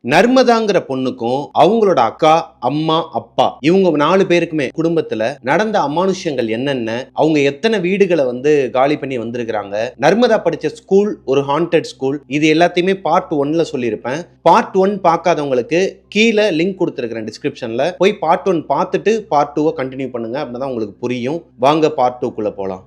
நர்மதாங்கிற பொண்ணுக்கும் அவங்களோட அக்கா, அம்மா, அப்பா இவங்க 4 பேருக்குமே குடும்பத்துல நடந்த அமானுஷ்யங்கள் என்னென்ன, அவங்க எத்தனை வீடுகளை காலி பண்ணி வந்திருக்கிறாங்க, நர்மதா படிச்ச ஸ்கூல் ஒரு ஹாண்டட் ஸ்கூல், இது எல்லாத்தையுமே பார்ட் 1ல சொல்லியிருப்பேன். பார்ட் 1 பார்க்காதவங்களுக்கு கீழே லிங்க் கொடுத்துருக்கிறேன் டிஸ்கிரிப்ஷன்ல, போய் பார்ட் 1 பார்த்துட்டு பார்ட் 2 கண்டினியூ பண்ணுங்க. அப்படிதான் உங்களுக்கு புரியும். வாங்க பார்ட் 2க்குள்ள போலாம்.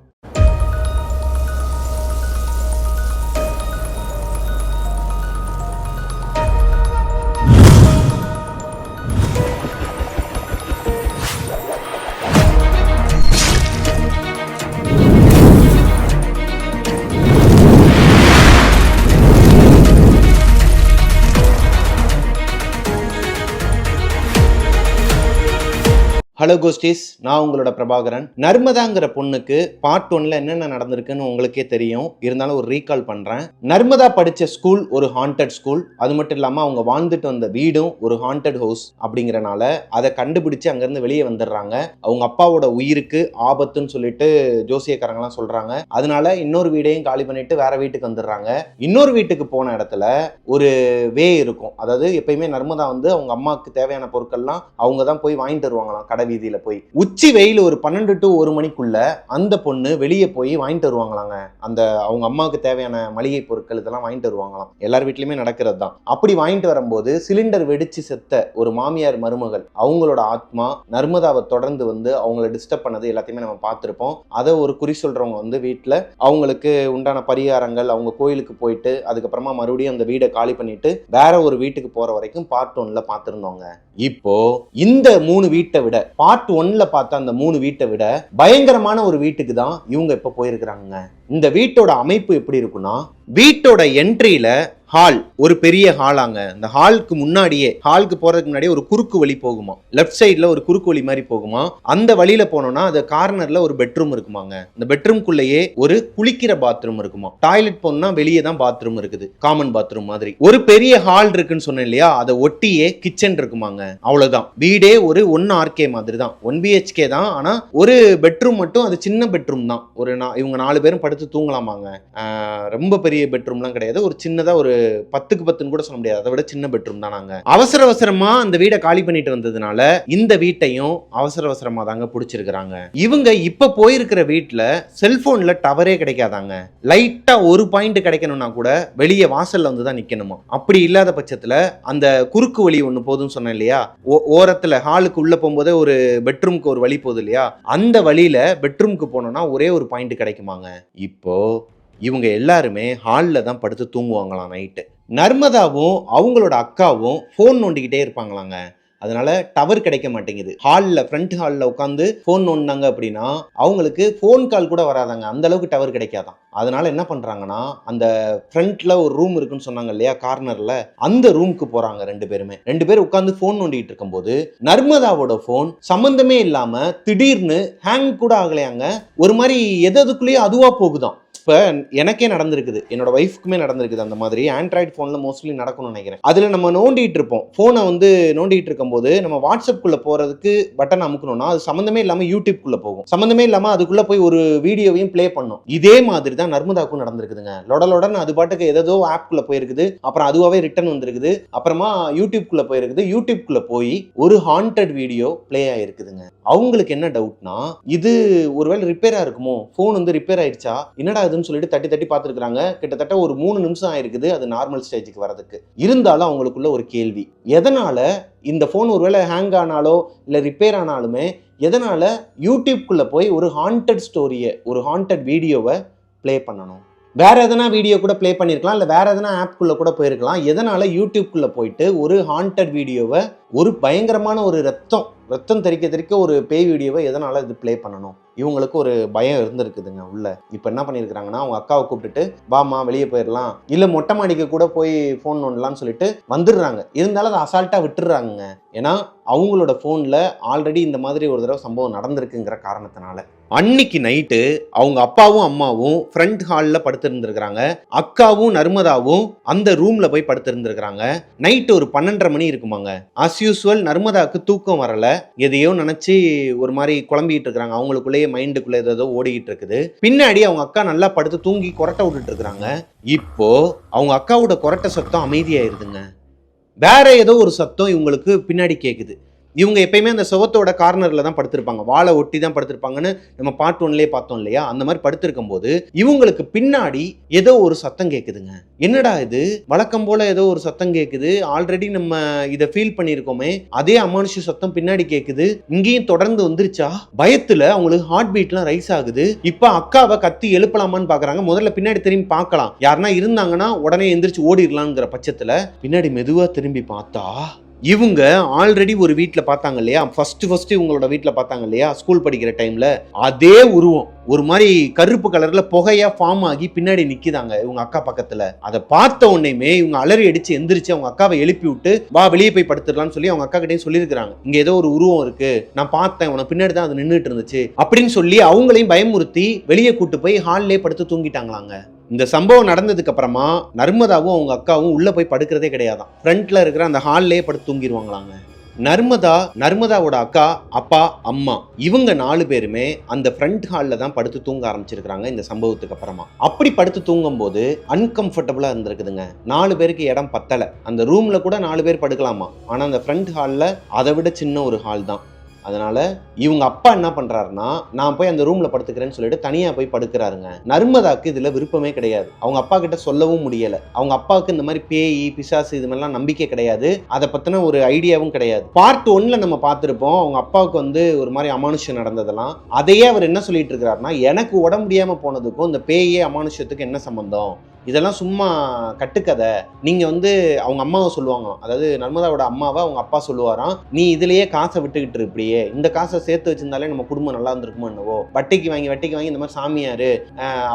ஹலோ கோஸ்டீஸ், நான் உங்களோட பிரபாகரன். நர்மதாங்கிற பொண்ணுக்கு பார்ட் 1ல என்னென்ன நடந்திருக்குன்னு உங்களுக்கே தெரியும். இருந்தாலும் ஒரு ரீகால் பண்றேன். நர்மதா படிச்ச ஸ்கூல் ஒரு ஹாண்டட் ஸ்கூல். அது மட்டும் இல்லாம அவங்க வாழ்ந்துட்டு வந்த வீடும் ஒரு ஹாண்டட் ஹவுஸ் அப்படிங்கறனால அதை கண்டுபிடிச்சு அங்கிருந்து வெளியே வந்துடுறாங்க. அவங்க அப்பாவோட உயிருக்கு ஆபத்துன்னு சொல்லிட்டு ஜோசியக்காரங்களாம் சொல்றாங்க. அதனால இன்னொரு வீடையும் காலி பண்ணிட்டு வேற வீட்டுக்கு வந்துடுறாங்க. இன்னொரு வீட்டுக்கு போன இடத்துல ஒரு வே இருக்கும். அதாவது எப்பயுமே நர்மதா அவங்க அம்மாவுக்கு தேவையான பொருட்கள்லாம் அவங்க தான் போய் வாங்கிட்டு வருவாங்களாம். கடை வீதியில போய் உச்சி வெயில் ஒரு 12 to 1 மணிக்குள்ள அந்த பொண்ணு வெளியே போய் வாங்கிட்டு வருவாங்களாங்க. அந்த அவங்க அம்மாவுக்கு தேவையான மளிகை பொருட்கள் இதெல்லாம் வாங்கிட்டு வருவாங்களாம். எல்லார் வீட்லயுமே நடக்கிறது தான். அப்படி வாங்கிட்டு வரும்போது சிலிண்டர் வெடிச்சு செத்த ஒரு மாமியார் மருமகள் அவங்களோட ஆத்மா நர்மதாவை தொடர்ந்து அவங்களை டிஸ்டர்ப் பண்ணது எல்லாத்தையுமே நம்ம பார்த்திருப்போம். அதை ஒரு குறி சொல்றவங்க வீட்டுல அவங்களுக்கு உண்டான பரிகாரங்கள், அவங்க கோயிலுக்கு போயிட்டு அதுக்கப்புறமா மறுபடியும் அந்த வீடை காலி பண்ணிட்டு வேற ஒரு வீட்டுக்கு போற வரைக்கும் பார்ட் 1ல பார்த்திருந்தோங்க. இப்போ இந்த 3 வீட்டை விட பார்ட் 1ல பார்த்த அந்த 3 வீட்டை விட பயங்கரமான ஒரு வீட்டுக்கு தான் இவங்க இப்ப போயிருக்கிறாங்க. இந்த வீட்டோட அமைப்பு எப்படி இருக்குன்னா, வீட்டோட என்ட்ரியில ஹால், ஒரு பெரிய ஹாலாங்க. இந்த ஹாலுக்கு முன்னாடியே, ஹாலுக்கு போறதுக்கு முன்னாடியே ஒரு குறுக்கு வழி போகுமா. லெஃப்ட் சைட்ல ஒரு குறுக்கு வழி மாதிரி போகுமா. அந்த வழியில போனோம்னா அது கார்னர்ல ஒரு பெட்ரூம் இருக்குமாங்க. இந்த பெட்ரூம்குள்ளேயே ஒரு குளிக்கிற பாத்ரூம் இருக்குமா. டாய்லெட் போனா வெளியே தான் பாத்ரூம் இருக்குது, காமன் பாத்ரூம் மாதிரி. ஒரு பெரிய ஹால் இருக்குன்னு சொன்னேன் இல்லையா, அதை ஒட்டியே கிச்சன் இருக்குமாங்க. அவ்வளவுதான். வீடே ஒரு 1 RK மாதிரி தான், 1 BHK தான். ஆனா ஒரு பெட்ரூம் மட்டும் அது சின்ன பெட்ரூம் தான். இவங்க 4 பேரும் படுத்து தூங்கலாமாங்க. ரொம்ப பெரிய பெட்ரூம்லாம் கிடையாது. ஒரு சின்னதா ஒரு 10க்கு 10 கூட சொல்ல முடியாது, அதை விட சின்ன பெட்ரூம் தான். நாங்க அவசரமா அந்த வீடை காலி பண்ணிட்டு வந்ததுனால இந்த வீட்டையும் அவசரமா தாங்க பிடிச்சிருக்கிறாங்க. இவங்க இப்ப போயிருக்கிற வீட்டுல செல்போன்ல டவரே கிடைக்காதாங்க. லைட்டா ஒரு பாயிண்ட் கிடைக்கணும்னா கூட வெளியே வாசல்ல தான் நிக்கணுமா. அப்படி இல்லாத பட்சத்துல அந்த குறுக்கு வழி ஒண்ணு போதுன்னு சொன்னேன் இல்லையா, ஓரத்துல ஹாலுக்கு உள்ள போகும்போதே ஒரு பெட்ரூம்க்கு ஒரு வழி போகுது இல்லையா, அந்த வழியில பெட்ரூம்க்கு போனோம்னா ஒரே ஒரு பாயிண்ட் கிடைக்குமாங்க. இப்போ இவங்க எல்லாருமே ஹால்ல தான் படுத்து தூங்குவாங்களாம் நைட்டு. நர்மதாவும் அவங்களோட அக்காவும் போன் நோண்டிக்கிட்டே இருப்பாங்களாங்க. அதனால டவர் கிடைக்க மாட்டேங்குது. ஹால்ல, ஃப்ரண்ட் ஹால்ல உட்காந்து போன் நோண்டாங்க அப்படின்னா அவங்களுக்கு போன் கால் கூட வராதாங்க. அந்த அளவுக்கு டவர் கிடைக்காதான். அதனால என்ன பண்றாங்கன்னா, அந்த ஃப்ரண்ட்ல ஒரு ரூம் இருக்குன்னு சொன்னாங்க இல்லையா, கார்னர்ல, அந்த ரூமுக்கு போறாங்க. 2 பேரும் உட்காந்து போன் நோண்டிட்டு இருக்கும்போது நர்மதாவோட போன் சம்பந்தமே இல்லாம திடீர்னு ஹேங் கூட ஆகலையாங்க. ஒரு மாதிரி எதுக்குள்ளேயே அதுவா போகுதான். இப்போ எனக்கே நடந்திருக்குது, என்னோட ஒய்ஃப்க்குமே நடந்திருக்குது. அந்த மாதிரி ஆண்ட்ராய்டு ஃபோனில் மோஸ்ட்லி நடக்கணும்னு நினைக்கிறேன். அதில் நம்ம நோண்டிட்டு இருப்போம், ஃபோனை நோண்டிட்டு இருக்கும்போது நம்ம வாட்ஸ்அப்புக்குள்ளே போகிறதுக்கு பட்டன் அமுக்கணும்னா அது சம்மந்தமே இல்லாமல் யூடியூப்குள்ளே போகும். சம்மந்தமே இல்லாமல் அதுக்குள்ளே போய் ஒரு வீடியோவையும் ப்ளே பண்ணும். இதே மாதிரி தான் நர்மதாவுக்கும் நடந்திருக்குதுங்க. லொடலொடன்னு அது பாட்டுக்கு ஏதோ ஆப்குள்ளே போயிருக்குது, அப்புறம் அதுவாகவே ரிட்டர்ன் வந்திருக்குது, அப்புறமா யூடியூப்குள்ளே போயிருக்குது. யூடியூப்குள்ளே போய் ஒரு ஹாண்டட் வீடியோ ப்ளே ஆயிருக்குதுங்க. அவங்களுக்கு என்ன டவுட்னா, இது ஒருவேளை ரிப்பேராக இருக்குமோ, ஃபோன் ரிப்பேர் ஆயிடுச்சா, என்னடா சொல்லிட்டு தட்டி பார்த்துருக்காங்க. கிட்டத்தட்ட ஒரு 3 நிமிஷம் ஆயிருக்குது அது நார்மல் ஸ்டேஜுக்கு வரதுக்கு. இருந்தாலும் அவங்களுக்குள்ள ஒரு கேள்வி, எதனால இந்த போன் ஒருவேளை ஹேங் ஆனாலோ இல்ல ரிப்பேர் ஆனாலுமே எதனால யூடியூப்குள்ள போய் ஒரு ஹாண்டட் ஸ்டோரியை, ஒரு ஹாண்டட் வீடியோவை ப்ளே பண்ணணும்? வேற எதனா வீடியோ கூட ப்ளே பண்ணிருக்கலாம், இல்ல வேற எதனா ஆப்குள்ள கூட போயிருக்கலாம். எதனால யூடியூப்குள்ள போயிட்டு ஒரு ஹாண்டட் வீடியோவை, ஒரு பயங்கரமான ஒரு ரத்தம் தெறிக்க ஒரு பேய் வீடியோவை எதனால இது ப்ளே பண்ணணும்? இவங்களுக்கு ஒரு பயம் இருந்திருக்குதுங்க உள்ள. இப்போ என்ன பண்ணியிருக்கிறாங்கன்னா, அவங்க அக்காவை கூப்பிட்டுட்டு வாமா வெளியே போயிடலாம், இல்லை மொட்டை மாடிக்கு கூட போய் ஃபோன் நோண்டலாம்னு சொல்லிட்டு வந்துடுறாங்க. இருந்தாலும் அதை அசால்ட்டாக விட்டுடுறாங்க. ஏன்னா அவங்களோட ஃபோனில் ஆல்ரெடி இந்த மாதிரி ஒரு தடவை சம்பவம் நடந்திருக்குங்கிற காரணத்தினால. அன்னைக்கு நைட்டு அவங்க அப்பாவும் அம்மாவும் ஃப்ரண்ட் ஹாலில் படுத்திருந்துருக்கிறாங்க. அக்காவும் நர்மதாவும் அந்த ரூமில் போய் படுத்திருந்துருக்கிறாங்க. நைட்டு ஒரு 12:30 மணி இருக்குமாங்க. அஸ் யூஸ்வல் நர்மதாவுக்கு தூக்கம் வரல, எதையோ நினைச்சு ஒரு மாதிரி குழம்பிட்டு இருக்காங்க. அவங்களுக்குள்ளேயே மைண்டுக்குள்ள ஏதோ ஓடிக்கிட்டு இருக்குது. பின்னாடி அவங்க அக்கா நல்லா படுத்து தூங்கி கொரட்டை விட்டுட்டு இருக்காங்க. இப்போ அவங்க அக்காவோட கொரட்டை சத்தம் அமைதியாயிருதுங்க. வேற ஏதோ ஒரு சத்தம் இவங்களுக்கு பின்னாடி கேட்குது. இவங்க எப்பயுமே அந்த சுவத்தோட கார்னர்ல தான் படுத்திருப்பாங்க, வாழை ஒட்டி தான் படுத்திருப்பாங்கன்னு நம்ம பார்ட் ஒன்லயே பார்த்தோம் இல்லையா? அந்த மாதிரி படுத்திருக்கும் போது இவங்களுக்கு பின்னாடி ஏதோ ஒரு சத்தம் கேட்குதுங்க. என்னடா இது, வழக்கம் போல ஏதோ ஒரு சத்தம் கேட்குது, ஆல்ரெடி நம்ம இதை ஃபீல் பண்ணியிருக்கோமே, அதே அமானுஷ சத்தம் பின்னாடி கேட்குது, இங்கேயும் தொடர்ந்து வந்துருச்சா? பயத்துல அவங்களுக்கு ஹார்ட் பீட்லாம் ரைஸ் ஆகுது. இப்ப அக்காவை கத்தி எழுப்பலாமான்னு பாக்குறாங்க. முதல்ல பின்னாடி திரும்பி பார்க்கலாம், யாருன்னா இருந்தாங்கன்னா உடனே எந்திரிச்சு ஓடிடலாம்ங்கிற பட்சத்துல பின்னாடி மெதுவா திரும்பி பார்த்தா இவங்க ஆல்ரெடி ஒரு வீட்டில் பார்த்தாங்க இல்லையா, ஃபர்ஸ்ட் இவங்களோட வீட்டில் பார்த்தாங்க இல்லையா ஸ்கூல் படிக்கிற டைம்ல, அதே உருவம் ஒரு மாதிரி கருப்பு கலர்ல புகையா ஃபார்ம் ஆகி பின்னாடி நிக்குதாங்க இவங்க அக்கா பக்கத்துல. அதை பார்த்த உடனேயுமே இவங்க அலறி அடிச்சு எந்திரிச்சு அவங்க அக்காவை எழுப்பி விட்டு வா வெளியே போய் படுத்துடலாம்னு சொல்லி அவங்க அக்கா கிட்டே சொல்லியிருக்காங்க. இங்க ஏதோ ஒரு உருவம் இருக்கு, நான் பார்த்தேன், உனக்கு பின்னாடி தான் அது நின்றுட்டு இருந்துச்சு அப்படின்னு சொல்லி அவங்களையும் பயமுறுத்தி வெளியே கூட்டு போய் ஹால்லே படுத்து தூங்கிட்டாங்களாங்க. இந்த சம்பவம் நடந்ததுக்கு அப்புறமா நர்மதாவும் அவங்க அக்காவும் உள்ள போய் படுக்கிறதே கிடையாதான், ஃப்ரண்ட்ல இருக்கிற அந்த ஹால்லே படுத்து தூங்கிடுவாங்களாங்க. நர்மதாவோட அக்கா, அப்பா, அம்மா இவங்க 4 பேருமே அந்த ஃப்ரண்ட் ஹாலில் தான் படுத்து தூங்க ஆரம்பிச்சிருக்காங்க இந்த சம்பவத்துக்கு அப்புறமா. அப்படி படுத்து தூங்கும் போது அன்கம்ஃபர்டபுளா இருந்திருக்குதுங்க. 4 பேருக்கு இடம் பத்தல. அந்த ரூம்ல கூட 4 பேர் படுக்கலாமா, ஆனா அந்த ஃப்ரண்ட் ஹாலில் அதை விட சின்ன ஒரு ஹால் தான். அதனால இவங்க அப்பா என்ன பண்றாருன்னா, நான் போய் அந்த ரூம்ல படுத்துக்கிறேன்னு சொல்லிட்டு தனியா போய் படுக்கிறாருங்க. நர்மதாக்கு இதுல விருப்பமே கிடையாது. அவங்க அப்பா கிட்ட சொல்லவும் முடியல. அவங்க அப்பாவுக்கு இந்த மாதிரி பேய் பிசாசு இது மாதிரிலாம் நம்பிக்கை கிடையாது, அதை பத்தின ஒரு ஐடியாவும் கிடையாது. பார்ட் 1ல நம்ம பார்த்திருப்போம், அவங்க அப்பாவுக்கு வந்து ஒரு மாதிரி அமானுஷம் நடந்ததெல்லாம். அதையே அவர் என்ன சொல்லிட்டு இருக்கிறாருன்னா, எனக்கு உடம்பு முடியாம போனதுக்கும் இந்த பேயே அமானுஷத்துக்கு என்ன சம்பந்தம், இதெல்லாம் சும்மா கட்டுக்கதை. நீங்க வந்து அவங்க அம்மாவை சொல்லுவாங்க, அதாவது நர்மதாவோட அம்மாவை அவங்க அப்பா சொல்லுவாராம், நீ இதுலயே காசை விட்டுக்கிட்டு இருப்பியே, இந்த காசை சேர்த்து வச்சிருந்தாலே நம்ம குடும்பம் நல்லா இருந்திருக்குமோ என்னவோ, வட்டிக்கு வாங்கி இந்த மாதிரி சாமியாரு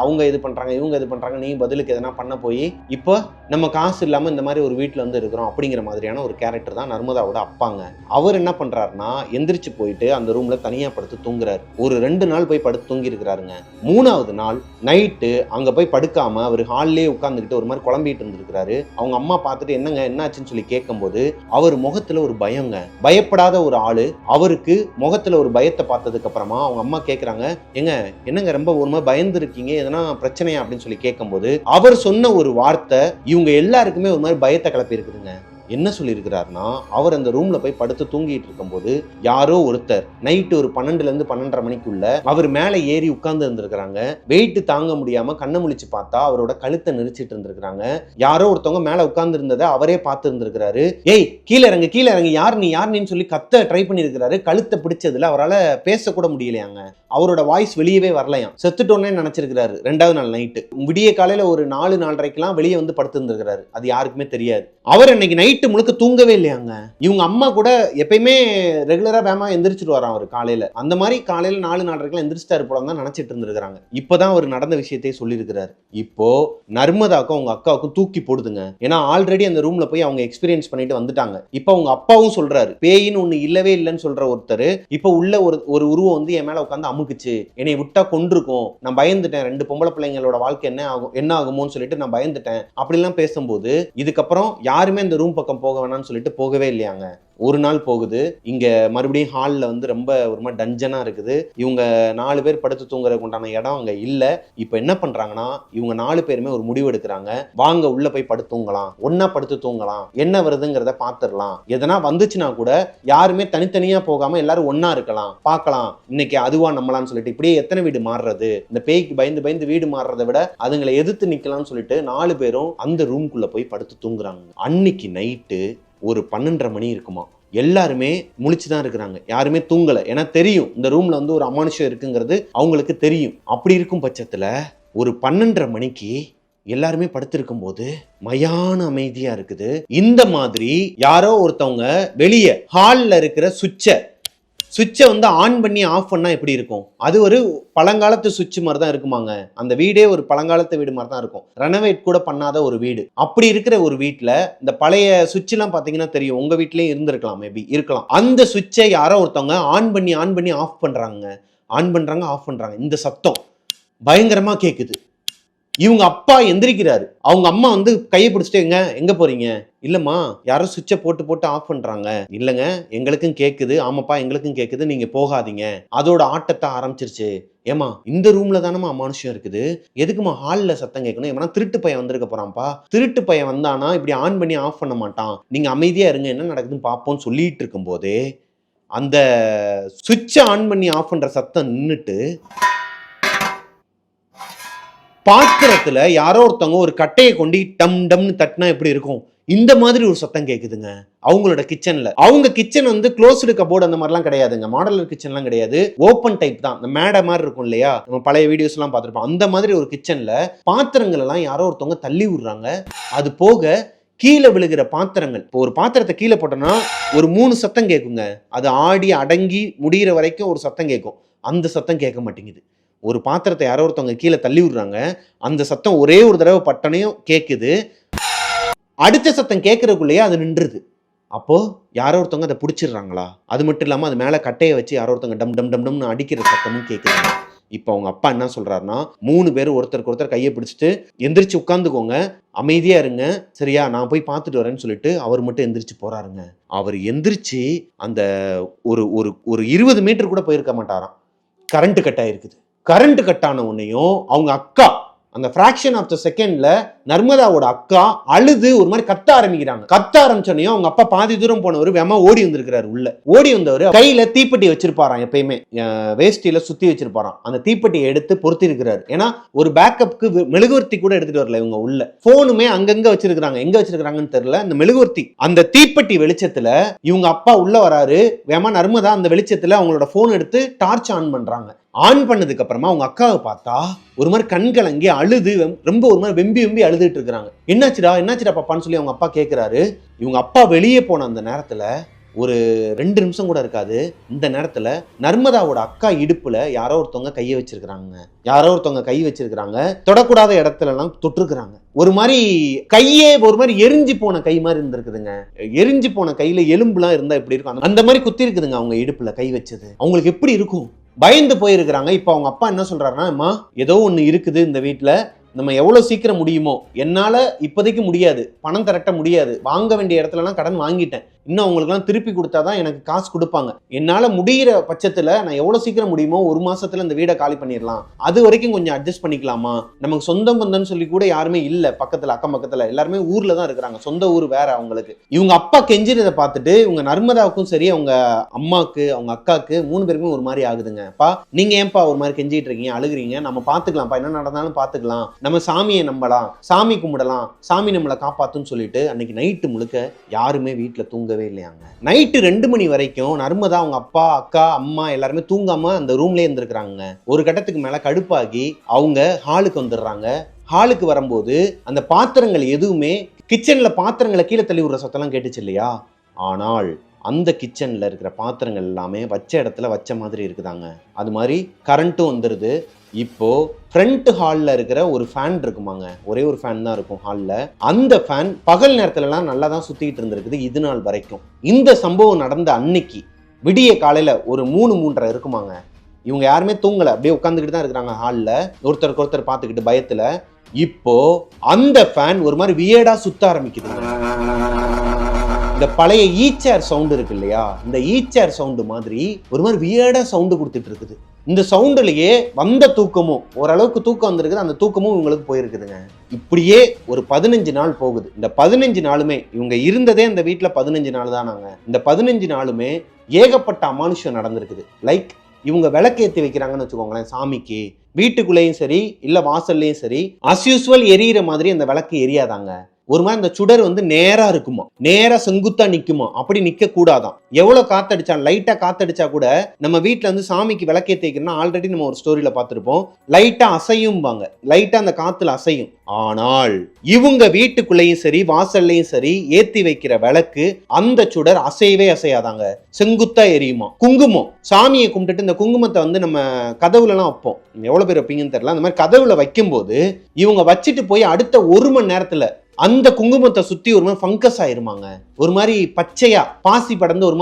அவங்க இது பண்றாங்க இவங்க இது பண்றாங்க, நீ பதிலுக்கு எதனா பண்ண போய் இப்போ நம்ம காசு இல்லாம இந்த மாதிரி ஒரு வீட்டுல வந்து இருக்கிறோம் அப்படிங்கிற மாதிரியான ஒரு கேரக்டர் தான் நர்மதாவோட அப்பாங்க. அவர் என்ன பண்றாருன்னா, எந்திரிச்சு போயிட்டு அந்த ரூம்ல தனியா படுத்து தூங்குறாரு. ஒரு 2 நாள் போய் படுத்து தூங்கி இருக்கிறாருங்க. 3வது நாள் நைட்டு அங்க போய் படுக்காம அவர் ஹால்ல உட்கார்ந்துகிட்டு ஒரு மாதிரி குழம்பிட்டு இருந்திருக்கிறாரு. அவங்க அம்மா பார்த்துட்டு என்னங்க என்னாச்சுன்னு சொல்லி கேட்கும்போது அவர் முகத்துல ஒரு பயங்க, பயப்படாத ஒரு ஆளு, அவருக்கு முகத்துல ஒரு பயத்தை பார்த்ததுக்கு அப்புறமா அவங்க அம்மா கேட்கறாங்க, என்னங்க ரொம்ப ஒரு மாதிரி பயந்து இருக்கீங்க, எதனா பிரச்சனையா அப்படின்னு சொல்லி கேட்கும்போது அவர் சொன்ன ஒரு வார்த்தை இவங்க எல்லாருக்குமே ஒரு மாதிரி பயத்தை கிளப்பி இருக்குதுங்க. என்ன சொல்லியிருக்கிறாருன்னா, அவர் அந்த ரூம்ல போய் படுத்து தூங்கிட்டு இருக்கும்போது யாரோ ஒருத்தர் நைட்டு ஒரு 12லேருந்து 12:30 மணிக்குள்ள அவர் மேல ஏறி உட்கார்ந்து இருந்திருக்கிறாங்க. வெயிட் தாங்க முடியாம கண்ணை முழிச்சு பார்த்தா அவரோட கழுத்தை நெரிச்சிட்டு இருந்திருக்கிறாங்க. யாரோ ஒருத்தவங்க மேல உட்கார்ந்து இருந்ததை அவரே பார்த்து இருந்திருக்கிறாரு. ஏய் கீழே இறங்கு, யார் நீன்னு சொல்லி கத்த ட்ரை பண்ணியிருக்கிறாரு. கழுத்தை பிடிச்சதுல அவரால் பேசக்கூட முடியலையாங்க. அவரோட வாய்ஸ் வெளியவே வரலையாம். செத்துட்டோன்னே நினைச்சிருக்கிறாரு. 2வது நாள் நைட்டு விடிய காலையில ஒரு 4-4:30க்கெல்லாம் வெளியே வந்து படுத்து இருந்திருக்கிறாரு. அது யாருக்குமே தெரியாது. அவர் அன்னைக்கு நைட்டு முழுக்க தூங்கவே இல்லையாங்க. இவங்க அம்மா கூட எப்பயுமே ரெகுலரா வேமா எந்திரிச்சிட்டு வரான் அவர் காலையில. அந்த மாதிரி காலையில 4-4:30 எந்திரிச்சிட்டாரு போல தான் நினைச்சிட்டு இருந்திருக்காங்க. இப்பதான் அவர் நடந்த விஷயத்தை சொல்லியிருக்கிறாரு. இப்போ நர்மதாக்கும் அவங்க அக்காவுக்கும் தூக்கி போடுதுங்க. ஏன்னா ஆல்ரெடி அந்த ரூம்ல போய் அவங்க எக்ஸ்பீரியன்ஸ் பண்ணிட்டு வந்துட்டாங்க. இப்போ அவங்க அப்பாவும் சொல்றாரு, பேயின்னு ஒண்ணு இல்லவே இல்லைன்னு சொல்ற ஒருத்தர் இப்போ உள்ள ஒரு உருவம் வந்து என் மேல உட்காந்து அமுக்குச்சு, என்னை விட்டா கொன்றுக்கும், நான் பயந்துட்டேன், 2 பொம்பளை பிள்ளைங்களோட வாழ்க்கை என்ன ஆகுமோன்னு சொல்லிட்டு நான் பயந்துட்டேன் அப்படிலாம் பேசும்போது இதுக்கப்புறம் யாருமே இந்த ரூம் பக்கம் போக வேணாம்னு சொல்லிட்டு போகவே இல்லையாங்க. ஒரு நாள் போகுது, இங்க மறுபடியும் ஹாலில் வந்து ரொம்ப ஒரு மாதிரி டஞ்சனா இருக்குது. இவங்க 4 பேர் படுத்து தூங்குறதுக்கு உண்டான இடம் அங்க இல்ல. இப்ப என்ன பண்றாங்கன்னா, இவங்க 4 பேருமே ஒரு முடிவு எடுக்கிறாங்க, வாங்க உள்ள போய் படுத்து தூங்கலாம், ஒன்னா படுத்து தூங்கலாம், என்ன வருதுங்கிறத பாத்துடலாம், எதனா வந்துச்சுன்னா கூட யாருமே தனித்தனியா போகாம எல்லாரும் ஒன்னா இருக்கலாம், பார்க்கலாம், இன்னைக்கு அதுவா நம்மளான்னு சொல்லிட்டு. இப்படியே எத்தனை வீடு மாறுறது, இந்த பேய்க்கு பயந்து வீடு மாறுறதை விட அதுங்களை எதிர்த்து நிக்கலாம்னு சொல்லிட்டு 4 பேரும் அந்த ரூம்குள்ள போய் படுத்து தூங்குறாங்க. அன்னைக்கு நைட்டு ஒரு 12:30 மணி இருக்குமா. எல்லாருமே முழிச்சுதான் இருக்கிறாங்க, யாருமே தூங்கல. ஏன்னா தெரியும் இந்த ரூம்ல வந்து ஒரு அமானுஷம் இருக்குங்கிறது அவங்களுக்கு தெரியும். அப்படி இருக்கும் பட்சத்துல ஒரு 12:30 மணிக்கு எல்லாருமே படுத்திருக்கும் போது மயான அமைதியா இருக்குது. இந்த மாதிரி யாரோ ஒருத்தவங்க வெளியே ஹால்ல இருக்கிற சுவிட்சை வந்து ஆன் பண்ணி ஆஃப் பண்ணா எப்படி இருக்கும், அது ஒரு பழங்காலத்து சுவிட்ச் மாதிரி தான் இருக்குமாங்க. அந்த வீடே ஒரு பழங்காலத்து வீடு மாதிரி தான் இருக்கும், ரெனோவேட் கூட பண்ணாத ஒரு வீடு. அப்படி இருக்கிற ஒரு வீட்டுல இந்த பழைய சுவிட்ச் எல்லாம் பாத்தீங்கன்னா தெரியும், உங்க வீட்லயும் இருந்திருக்கலாம், மேபி இருக்கலாம். அந்த சுவிட்சை யாரோ ஒருத்தவங்க ஆன் பண்ணி ஆஃப் பண்றாங்க, ஆஃப் பண்றாங்க. இந்த சத்தம் பயங்கரமா கேக்குது. இவங்க அப்பா எந்திரிக்கிறாரு. அவங்க அம்மா வந்து கையை பிடிச்சிட்டு எங்க போறீங்க? இல்லம்மா யாரும் சுவிட்சை போட்டு ஆஃப் பண்றாங்க. இல்லங்க எங்களுக்கும் கேக்குது. ஆமாப்பா எங்களுக்கும் கேக்குது, நீங்க போகாதீங்க. அதோட ஆட்டத்தை ஆரம்பிச்சிருச்சு. ஏமா இந்த ரூம்ல தானமா அமானுஷ்யம் இருக்குது, எதுக்குமா ஹால்ல சத்தம் கேட்கணும்? ஏன்னா திருட்டு பையன் வந்திருக்க போறான்ப்பா. திருட்டு பையன் வந்தானா இப்படி ஆன் பண்ணி ஆஃப் பண்ண மாட்டான். நீங்க அமைதியா இருங்க, என்ன நடக்குதுன்னு பாப்போம்னு சொல்லிட்டு இருக்கும் போதே அந்த சுவிட்சை ஆன் பண்ணி ஆஃப் பண்ற சத்தம் நின்னுட்டு பாத்திரத்துல யாரோ ஒருத்தவங்க ஒரு கட்டையை கொண்டு டம் டம்னு தட்டினா எப்படி இருக்கும், இந்த மாதிரி ஒரு சத்தம் கேக்குதுங்க அவங்களோட கிச்சன்ல. அவங்க கிச்சன் வந்து க்ளோஸ்டு கபோர்டு அந்த மாதிரிலாம் கிடையாதுங்க, மாடலர் கிச்சன்லாம் கிடையாது, ஓப்பன் டைப் தான். இந்த மேடை மாதிரி இருக்கும் இல்லையா, நம்ம பழைய வீடியோஸ் எல்லாம் பார்த்துருப்போம். அந்த மாதிரி ஒரு கிச்சன்ல பாத்திரங்கள் எல்லாம் யாரோ ஒருத்தவங்க தள்ளி விடுறாங்க. அது போக கீழே விழுகிற பாத்திரங்கள், இப்போ ஒரு பாத்திரத்தை கீழே போட்டோம்னா ஒரு 3 சத்தம் கேட்குங்க. அது ஆடி அடங்கி முடிகிற வரைக்கும் ஒரு சத்தம் கேட்கும். அந்த சத்தம் கேட்க மாட்டேங்குது. ஒரு பாத்திரத்தை யாரோ ஒருத்தவங்க கீழே தள்ளி விடுறாங்க, அந்த சத்தம் ஒரே ஒரு தடவை பட்டனையும் கேட்குது. அடுத்த சத்தம் கேட்கறதுக்குள்ளேயே அது நின்றுது. அப்போ யாரோ ஒருத்தவங்க அதை பிடிச்சிடுறாங்களா? அது மட்டும் இல்லாமல் அது மேலே கட்டையை வச்சு யாரோ ஒருத்தவங்க டம் டம் டம் டம்னு அடிக்கிற சத்தமும் கேட்குறாங்க. இப்போ அவங்க அப்பா என்ன சொல்றாருன்னா, 3 பேரும் ஒருத்தருக்கு ஒருத்தர் கையை பிடிச்சிட்டு எந்திரிச்சு உட்காந்துக்கோங்க, அமைதியா இருங்க, சரியா, நான் போய் பார்த்துட்டு வரேன்னு சொல்லிட்டு அவர் மட்டும் எந்திரிச்சு போறாருங்க. அவர் எந்திரிச்சு அந்த ஒரு ஒரு 20 மீட்டர் கூட போயிருக்க மாட்டாராம். கரண்ட் கட் ஆயிருக்குது. கரண்ட் கட் ஆன உடனேயும் அவங்க அக்கா அந்த ஃபிராக்ஷன் ஆஃப் த செகண்ட்ல நர்மதாவோட அக்கா அழுது ஒரு மாதிரி கத்த ஆரம்பிக்கிறாங்க. கத்த ஆரம்பிச்சோனையும் அவங்க அப்பா பாதி தூரம் போனவர் வேமா ஓடி வந்திருக்கிறாரு. உள்ள ஓடி வந்தவர் கையில தீப்பெட்டி வச்சிருப்பாராம், எப்பயுமே வேஷ்டியில சுத்தி வச்சிருப்பாராம். அந்த தீப்பெட்டியை எடுத்து பொருத்தி இருக்கிறாரு. ஏன்னா ஒரு பேக்கப்புக்கு மெழுகுவர்த்தி கூட எடுத்துட்டு வரல இவங்க. உள்ள போனுமே அங்கங்க வச்சிருக்காங்க, எங்க வச்சிருக்காங்கன்னு தெரியல. அந்த மெழுகுவர்த்தி அந்த தீப்பெட்டி வெளிச்சத்துல இவங்க அப்பா உள்ள வராரு. வேமா நர்மதா அந்த வெளிச்சத்துல அவங்களோட போன் எடுத்து டார்ச் ஆன் பண்றாங்க. ஆன் பண்ணதுக்கு அப்புறமா அவங்க அக்காவை பார்த்தா ஒரு மாதிரி கண் கலங்கி அழுது ரொம்ப ஒரு மாதிரி வெம்பி அழுதுட்டு இருக்கிறாங்க. என்னாச்சுடா பாப்பான்னு சொல்லி அவங்க அப்பா கேட்கிறாரு. இவங்க அப்பா வெளியே போன அந்த நேரத்துல ஒரு 2 நிமிஷம் கூட இருக்காது. இந்த நேரத்துல நர்மதாவோட அக்கா இடுப்புல யாரோ ஒருத்தவங்க கையை வச்சிருக்கிறாங்க. தொடக்கூடாத இடத்துல எல்லாம் தொட்டிருக்கிறாங்க. ஒரு மாதிரி கையே ஒரு மாதிரி எரிஞ்சு போன கை மாதிரி இருந்திருக்குதுங்க. எரிஞ்சு போன கையில எலும்புலாம் இருந்தா எப்படி இருக்கும், அந்த மாதிரி குத்தி இருக்குதுங்க அவங்க இடுப்புல கை வச்சது. அவங்களுக்கு எப்படி இருக்கும்? பயந்து போயிருக்கிறாங்க. இப்ப அவங்க அப்பா என்ன சொல்றாருன்னா, அம்மா ஏதோ ஒண்ணு இருக்குது இந்த வீட்டுல, நம்ம எவ்வளவு சீக்கிரம் முடியுமோ, என்னால இப்போதைக்கு முடியாது, பணம் திரட்ட முடியாது, வாங்க வேண்டிய இடத்துலலாம் கடன் வாங்கிட்டேன், இன்னும் அவங்களுக்குலாம் திருப்பி கொடுத்தாதான் எனக்கு காசு கொடுப்பாங்க, என்னால முடிகிற பட்சத்துல நான் எவ்வளவு சீக்கிரம் முடியுமோ 1 மாசத்துல இந்த வீடை காலி பண்ணிடலாம், அது வரைக்கும் கொஞ்சம் அட்ஜஸ்ட் பண்ணிக்கலாமா, நமக்கு சொந்தம் பந்தம்னு சொல்லி கூட யாருமே இல்ல பக்கத்துல, அக்கம் பக்கத்துல எல்லாருமே ஊர்ல தான் இருக்கிறாங்க, சொந்த ஊர் வேற அவங்களுக்கு. இவங்க அப்பா கெஞ்சினதை பார்த்துட்டு இவங்க நர்மதாவுக்கும் சரி, அவங்க அம்மாக்கு அவங்க அக்காக்கு 3 பேருக்குமே ஒரு மாதிரி ஆகுதுங்க. அப்பா நீங்க ஏன்பா ஒரு மாதிரி கெஞ்சிட்டு இருக்கீங்க, அழுகுறீங்க, நம்ம பாத்துக்கலாம்ப்பா, என்ன நடந்தாலும் பாத்துக்கலாம், நம்ம சாமியை நம்பலாம், சாமி கும்பிடலாம், சாமி நம்மளை காப்பாத்துன்னு சொல்லிட்டு அன்னைக்கு நைட்டு முழுக்க யாருமே வீட்டுல தூங்கவே இல்லையாங்க. நைட்டு 2 மணி வரைக்கும் நர்மதா அவங்க அப்பா அக்கா அம்மா எல்லாருமே தூங்காம அந்த ரூம்லயே இருந்திருக்கிறாங்க. ஒரு கட்டத்துக்கு மேல கடுப்பாகி அவங்க ஹாலுக்கு வந்துடுறாங்க. ஹாலுக்கு வரும்போது அந்த பாத்திரங்கள் எதுவுமே, கிச்சன்ல பாத்திரங்களை கீழே தள்ளி விடுற சத்தம்லாம் கேட்டுச்சு இல்லையா, ஆனால் அந்த கிச்சன்ல இருக்கிற பாத்திரங்கள் எல்லாமே வச்ச இடத்துல வச்ச மாதிரி இருக்குதாங்க. அது மாதிரி கரண்ட்டும் வந்துடுது. இப்போ ஃப்ரண்ட் ஹாலில் இருக்கிற ஒரு ஃபேன் இருக்குமாங்க, ஒரே ஒரு ஃபேன் தான் இருக்கும் ஹாலில். அந்த ஃபேன் பகல் நேரத்துலலாம் நல்லா தான் சுற்றிக்கிட்டு இருந்திருக்குது இது நாள் வரைக்கும். இந்த சம்பவம் நடந்த அன்னைக்கு விடிய காலையில் ஒரு 3-3:30 இருக்குமாங்க. இவங்க யாருமே தூங்கலை, அப்படியே உட்காந்துக்கிட்டு தான் இருக்கிறாங்க ஹாலில், ஒருத்தருக்கு ஒருத்தர் பார்த்துக்கிட்டு பயத்தில். இப்போ அந்த ஃபேன் ஒரு மாதிரி வியர்டா சுத்த ஆரம்பிக்குதுங்க. இந்த பழைய ஈச்சேர் சவுண்டு இருக்கு இல்லையா, இந்த ஈச்சேர் சவுண்டு மாதிரி ஒரு மாதிரி வியர்டா சவுண்டு கொடுத்துட்டு இருக்குது. இந்த சவுண்டுலயே வந்த தூக்கமும், ஓரளவுக்கு தூக்கம் வந்திருக்குது, அந்த தூக்கமும் இவங்களுக்கு போயிருக்குதுங்க. இப்படியே ஒரு 15 நாள் போகுது. இந்த 15 நாளுமே இவங்க இருந்ததே இந்த வீட்டில் 15 நாள் தான். இந்த 15 நாளுமே ஏகப்பட்ட அமானுஷம் நடந்திருக்குது. லைக் இவங்க விளக்கேற்றி வைக்கிறாங்கன்னு வச்சுக்கோங்களேன் சாமிக்கு, வீட்டுக்குள்ளேயும் சரி இல்ல வாசல்லையும் சரி, அஸ் யூஸ்வல் எரியிற மாதிரி அந்த விளக்கு எரியாதாங்க. ஒரு மாதிரி அந்த சுடர் வந்து நேரா இருக்குமா, நேரா செங்குத்தா நிக்குமா, அப்படி நிக்க கூடாதான். எவ்வளவு காத்தடிச்சா, லைட்டா காத்தடிச்சா கூட நம்ம வீட்டுல வந்து சாமிக்கு விளக்கே தேய்க்கணும்னா ஆல்ரெடி நம்ம ஒரு ஸ்டோரியில பார்த்திருப்போம், லைட்டா அசையும்பாங்க, லைட்டா அந்த காத்துல அசையும். ஆனால் இவங்க வீட்டுக்குள்ளேயும் சரி வாசல்லையும் சரி ஏத்தி வைக்கிற விளக்கு அந்த சுடர் அசையவே அசையாதாங்க, செங்குத்தா எரியுமா. குங்குமம், சாமியை கும்பிட்டுட்டு இந்த குங்குமத்தை வந்து நம்ம கதவுல எல்லாம் வைப்போம், எவ்வளவு பேர் வைப்பீங்கன்னு தெரியல, அந்த மாதிரி கதவுல வைக்கும் போது இவங்க வச்சுட்டு போய் அடுத்த 1 மணி நேரத்துல அந்த குங்குமத்தை சுத்தி ஒரு மாதிரி ஃபங்கஸ் ஆயிருமாங்க, ஒரு மாதிரி பச்சையா பாசி படர்ந்து ஒரு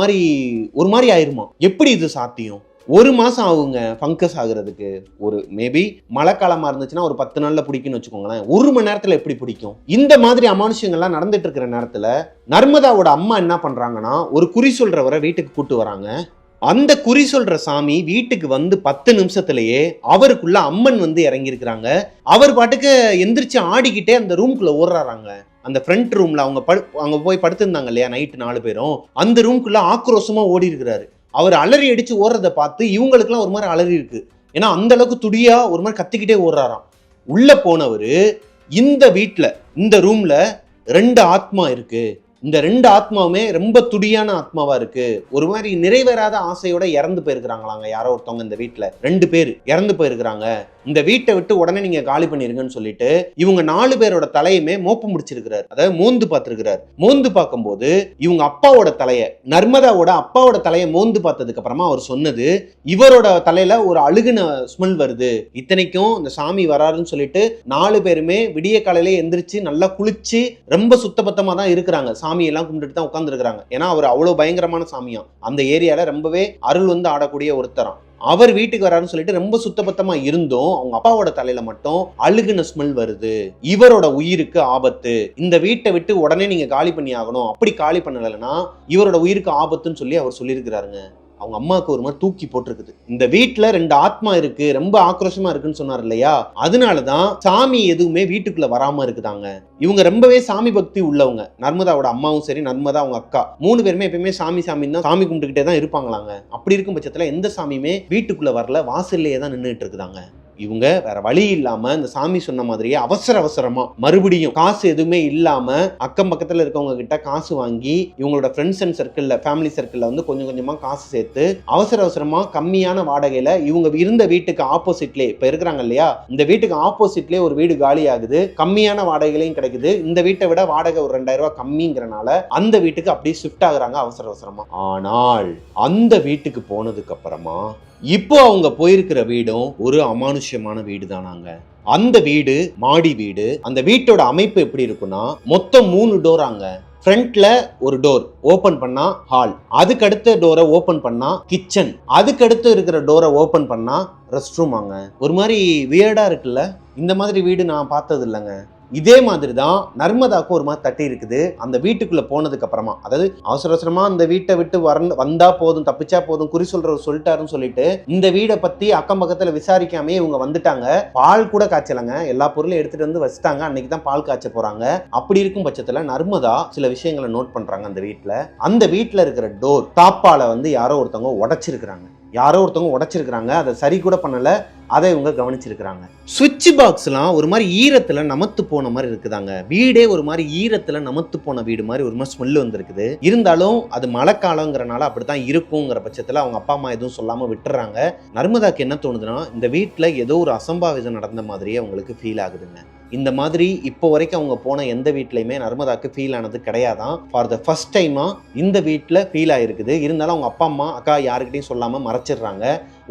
மாதிரி ஆயிருமா. எப்படி இது சாத்தியம்? 1 மாசம் ஆகுங்க ஃபங்கஸ் ஆகுறதுக்கு. ஒரு மேபி மழை காலமா இருந்துச்சுன்னா ஒரு 10 நாள்ல பிடிக்கும்னு வச்சுக்கோங்களேன். 1 மணி நேரத்துல எப்படி பிடிக்கும்? இந்த மாதிரி அமானுஷ்யங்கள்லாம் நடந்துட்டு இருக்கிற நேரத்துல நர்மதாவோட அம்மா என்ன பண்றாங்கன்னா, ஒரு குறி சொல்றவரை வீட்டுக்கு கூட்டு வராங்க. அந்த குறி சொல்ற சாமி வீட்டுக்கு வந்து 10 நிமிஷத்திலேயே அவருக்குள்ள அம்மன் வந்து இறங்கி இருக்கிறாங்க. அவர் பாட்டுக்கு எந்திரிச்சு ஆடிக்கிட்டே அந்த ரூம்குள்ள ஓடுறாங்க. அந்த ஃப்ரண்ட் ரூம்ல அவங்க போய் படுத்திருந்தாங்க இல்லையா நைட்டு 4 பேரும், அந்த ரூம்குள்ள ஆக்ரோஷமா ஓடி இருக்கிறாரு. அவர் அலறி அடிச்சு ஓடுறதை பார்த்து இவங்களுக்குலாம் ஒரு மாதிரி அலறி இருக்கு. ஏன்னா அந்த அளவுக்கு துடியா ஒரு மாதிரி கத்திக்கிட்டே ஓடுறாராம். உள்ள போனவரு இந்த வீட்டுல இந்த ரூம்ல 2 ஆத்மா இருக்கு, இந்த 2 ஆத்மாவுமே ரொம்ப துடியான ஆத்மாவா இருக்கு, ஒரு மாதிரி நிறைவேறாத ஆசையோட இறந்து போயிருக்கிறாங்களாங்க. யாரோ ஒருத்தவங்க இந்த வீட்டுல 2 பேர் இறந்து போயிருக்கிறாங்க, இந்த வீட்டை விட்டு உடனே நீங்க காலி பண்ணிருங்கன்னு சொல்லிட்டு இவங்க 4 பேரோட தலையுமே மோப்பம் முடிச்சிருக்கிறார். அதாவது மோந்து பார்த்திருக்கிறார். மோந்து பார்க்கும்போது இவங்க அப்பாவோட தலைய, நர்மதாவோட அப்பாவோட தலையை மோந்து பார்த்ததுக்கு அப்புறமா அவர் சொன்னது, இவரோட தலையில ஒரு அழுகுன ஸ்மெல் வருது. இத்தனைக்கும் இந்த சாமி வராருன்னு சொல்லிட்டு 4 பேருமே விடிய காலையில எந்திரிச்சு நல்லா குளிச்சு ரொம்ப சுத்தபத்தமா தான் இருக்கிறாங்க. சாமியெல்லாம் கும்பிட்டு தான் உட்கார்ந்து இருக்கிறாங்க. ஏன்னா அவர் அவ்வளவு பயங்கரமான சாமியாம். அந்த ஏரியால ரொம்பவே அருள் வந்து ஆடக்கூடிய ஒருத்தரம். அவர் வீட்டுக்கு வராருன்னு சொல்லிட்டு ரொம்ப சுத்தபத்தமா இருந்தும் அவங்க அப்பாவோட தலையில மட்டும் அழுகுன ஸ்மெல் வருது. இவரோட உயிருக்கு ஆபத்து, இந்த வீட்டை விட்டு உடனே நீங்க காலி பண்ணி ஆகணும், அப்படி காலி பண்ணலைன்னா இவரோட உயிருக்கு ஆபத்துன்னு சொல்லி அவர் சொல்லியிருக்கிறாருங்க. அவங்க அம்மாவுக்கு ஒரு மாதிரி தூக்கி போட்டிருக்குது. இந்த வீட்டுல 2 ஆத்மா இருக்கு, ரொம்ப ஆக்ரோஷமா இருக்குன்னு சொன்னார் இல்லையா, அதனாலதான் சாமி எதுவுமே வீட்டுக்குள்ள வராம இருக்குதாங்க. இவங்க ரொம்பவே சாமி பக்தி உள்ளவங்க. நர்மதாவோட அம்மாவும் சரி, நர்மதா அவங்க அக்கா 3 பேருமே எப்பயுமே சாமி தான் சாமி கும்பிட்டுக்கிட்டே தான் இருப்பாங்களாங்க. அப்படி இருக்கும் பட்சத்துல எந்த சாமியுமே வீட்டுக்குள்ள வரல, வாசல்லையே தான் நின்றுட்டு இருக்குதாங்க. இவங்க வேற வழி இல்லாம இந்த சாமி சொன்ன மாதிரியே அவசரமா மறுபடியும் காசு எதுவுமே இல்லாம அக்கம் பக்கத்துல இருக்கவங்க கிட்ட காசு வாங்கி இவங்களோட ஃப்ரெண்ட்ஸ் அண்ட் சர்க்கிள்ல, ஃபேமிலி சர்க்கிள்ல வந்து கொஞ்சம் கொஞ்சமா காசு சேர்த்து அவசரமா கம்மியான வாடகையில இவங்க இருந்த வீட்டுக்கு ஆப்போசிட்லேயே, இப்ப இருக்கிறாங்க இல்லையா, இந்த வீட்டுக்கு ஆப்போசிட்லேயே ஒரு வீடு காலி ஆகுது, கம்மியான வாடகையிலையும் கிடைக்குது. இந்த வீட்டை விட வாடகை ஒரு 2000 ரூபாய் கம்மிங்கிறனால அந்த வீட்டுக்கு அப்படியே ஷிஃப்ட் ஆகுறாங்க அவசரமா. ஆனால் அந்த வீட்டுக்கு போனதுக்கு அப்புறமா இப்போ அவங்க போயிருக்கிற வீடும் ஒரு அமானுஷ்யமான வீடு தானாங்க. அந்த வீடு மாடி வீடு. அந்த வீட்டோட அமைப்பு எப்படி இருக்குன்னா, மொத்தம் 3 டோராங்க. ஃப்ரண்ட்ல ஒரு டோர் ஓபன் பண்ணா ஹால், அதுக்கு அடுத்த டோரை ஓபன் பண்ணா கிச்சன், அதுக்கு அடுத்து இருக்கிற டோரை ஓபன் பண்ணா ரெஸ்ட் ரூம் ஆங்க. ஒரு மாதிரி வியர்டா இருக்குல்ல, இந்த மாதிரி வீடு நான் பார்த்தது இல்லைங்க. இதே மாதிரி தான் நர்மதாவுக்கு ஒரு மாதிரி தட்டி இருக்குது அந்த வீட்டுக்குள்ள போனதுக்கு அப்புறமா. அதாவது அவசரமா அந்த வீட்டை விட்டு வந்தா போதும், தப்பிச்சா போதும், குறி சொல்றவர் சொல்லிட்டாருன்னு சொல்லிட்டு இந்த வீடை பத்தி அக்கம் பக்கத்துல விசாரிக்காமே இவங்க வந்துட்டாங்க. பால் கூட காய்ச்சலங்க, எல்லா பொருளையும் எடுத்துட்டு வந்து வச்சுட்டாங்க. அன்னைக்கு தான் பால் காய்ச்ச போறாங்க. அப்படி இருக்கும் பட்சத்துல நர்மதா சில விஷயங்களை நோட் பண்றாங்க. அந்த வீட்டுல இருக்கிற டோர் தாப்பால வந்து யாரோ ஒருத்தவங்க உடைச்சிருக்கிறாங்க. அதை சரி கூட பண்ணல, அதை இவங்க கவனிச்சிருக்கிறாங்க. சுவிட்ச் பாக்ஸ்லாம் ஒரு மாதிரி ஈரத்துல நமத்து போன மாதிரி இருக்குதாங்க. வீடே ஒரு மாதிரி ஈரத்துல நமத்து போன வீடு மாதிரி ஒரு மாதிரி ஸ்மெல் வந்துருக்குது. இருந்தாலும் அது மழை காலங்கிறனால அப்படித்தான் இருக்குங்கிற பட்சத்துல அவங்க அப்பா அம்மா எதுவும் சொல்லாம விட்டுறாங்க. நர்மதாக்கு என்ன தோணுதுன்னா, இந்த வீட்டுல ஏதோ ஒரு அசம்பாவிதம் நடந்த மாதிரியே அவங்களுக்கு ஃபீல் ஆகுதுங்க. இந்த மாதிரி இப்போ வரைக்கும் அவங்க போன எந்த வீட்லையுமே நர்மதாக்கு ஃபீல் ஆனது கிடையாதான். ஃபார் த ஃபர்ஸ்ட் டைமா இந்த வீட்டில் ஃபீல் ஆயிருக்குது. இருந்தாலும் அவங்க அப்பா அம்மா அக்கா யாருக்கிட்டையும் சொல்லாமல் மறைச்சிடுறாங்க.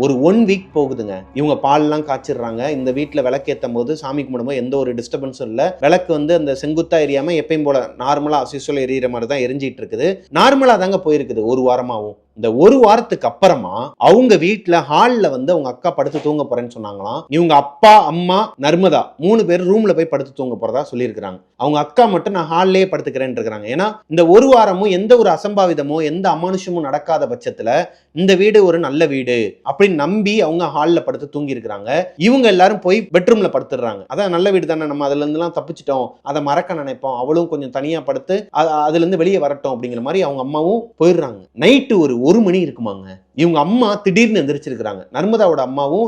ஒரு 1 வீக் போகுதுங்க. இவங்க பால்லாம் காய்ச்சிடுறாங்க. இந்த வீட்டில் விளக்கேற்றும் போது, சாமி கும்பிடும்போது எந்த ஒரு டிஸ்டர்பன்ஸும் இல்லை. விளக்கு வந்து அந்த செங்குத்தா எரியாமல் எப்பயும் போல நார்மலாக அசிசுவல் எரியிற மாதிரி தான் எரிஞ்சிட்டு இருக்குது. நார்மலாக தாங்க போயிருக்குது 1 வாரமாகவும். இந்த 1 வாரத்துக்கு அப்புறமா அவங்க வீட்டுல ஹால்ல வந்து அவங்க அக்கா படுத்து தூங்க போறேன்னு சொன்னாங்களாம். இவங்க அப்பா அம்மா நர்மதா 3 பேர் ரூம்ல போய் படுத்து தூங்க போறதா சொல்லியிருக்காங்க. அவங்க அக்கா மட்டும் நான் ஹால்லேயே படுத்துக்கிறேன்னு இருக்கிறாங்க. ஏன்னா இந்த 1 வாரமும் எந்த ஒரு அசம்பாவிதமோ எந்த அமானுஷமும் நடக்காத பட்சத்துல இந்த வீடு ஒரு நல்ல வீடு அப்படின்னு நம்பி அவங்க ஹால்ல படுத்து தூங்கி இருக்கிறாங்க. இவங்க எல்லாரும் போய் பெட்ரூம்ல படுத்துடுறாங்க. அதான் நல்ல வீடு தானே, நம்ம அதுல இருந்து எல்லாம் தப்பிச்சிட்டோம், அதை மறக்க நினைப்போம், அவளும் கொஞ்சம் தனியா படுத்து அதுல இருந்து வெளியே வரட்டும் அப்படிங்கிற மாதிரி அவங்க அம்மாவும் போயிடுறாங்க. நைட்டு ஒரு 1 மணி இருக்குமாங்க. இவங்க அம்மா திடீர்னு எந்திரிச்சிருக்கிறாங்க. நர்மதாவோட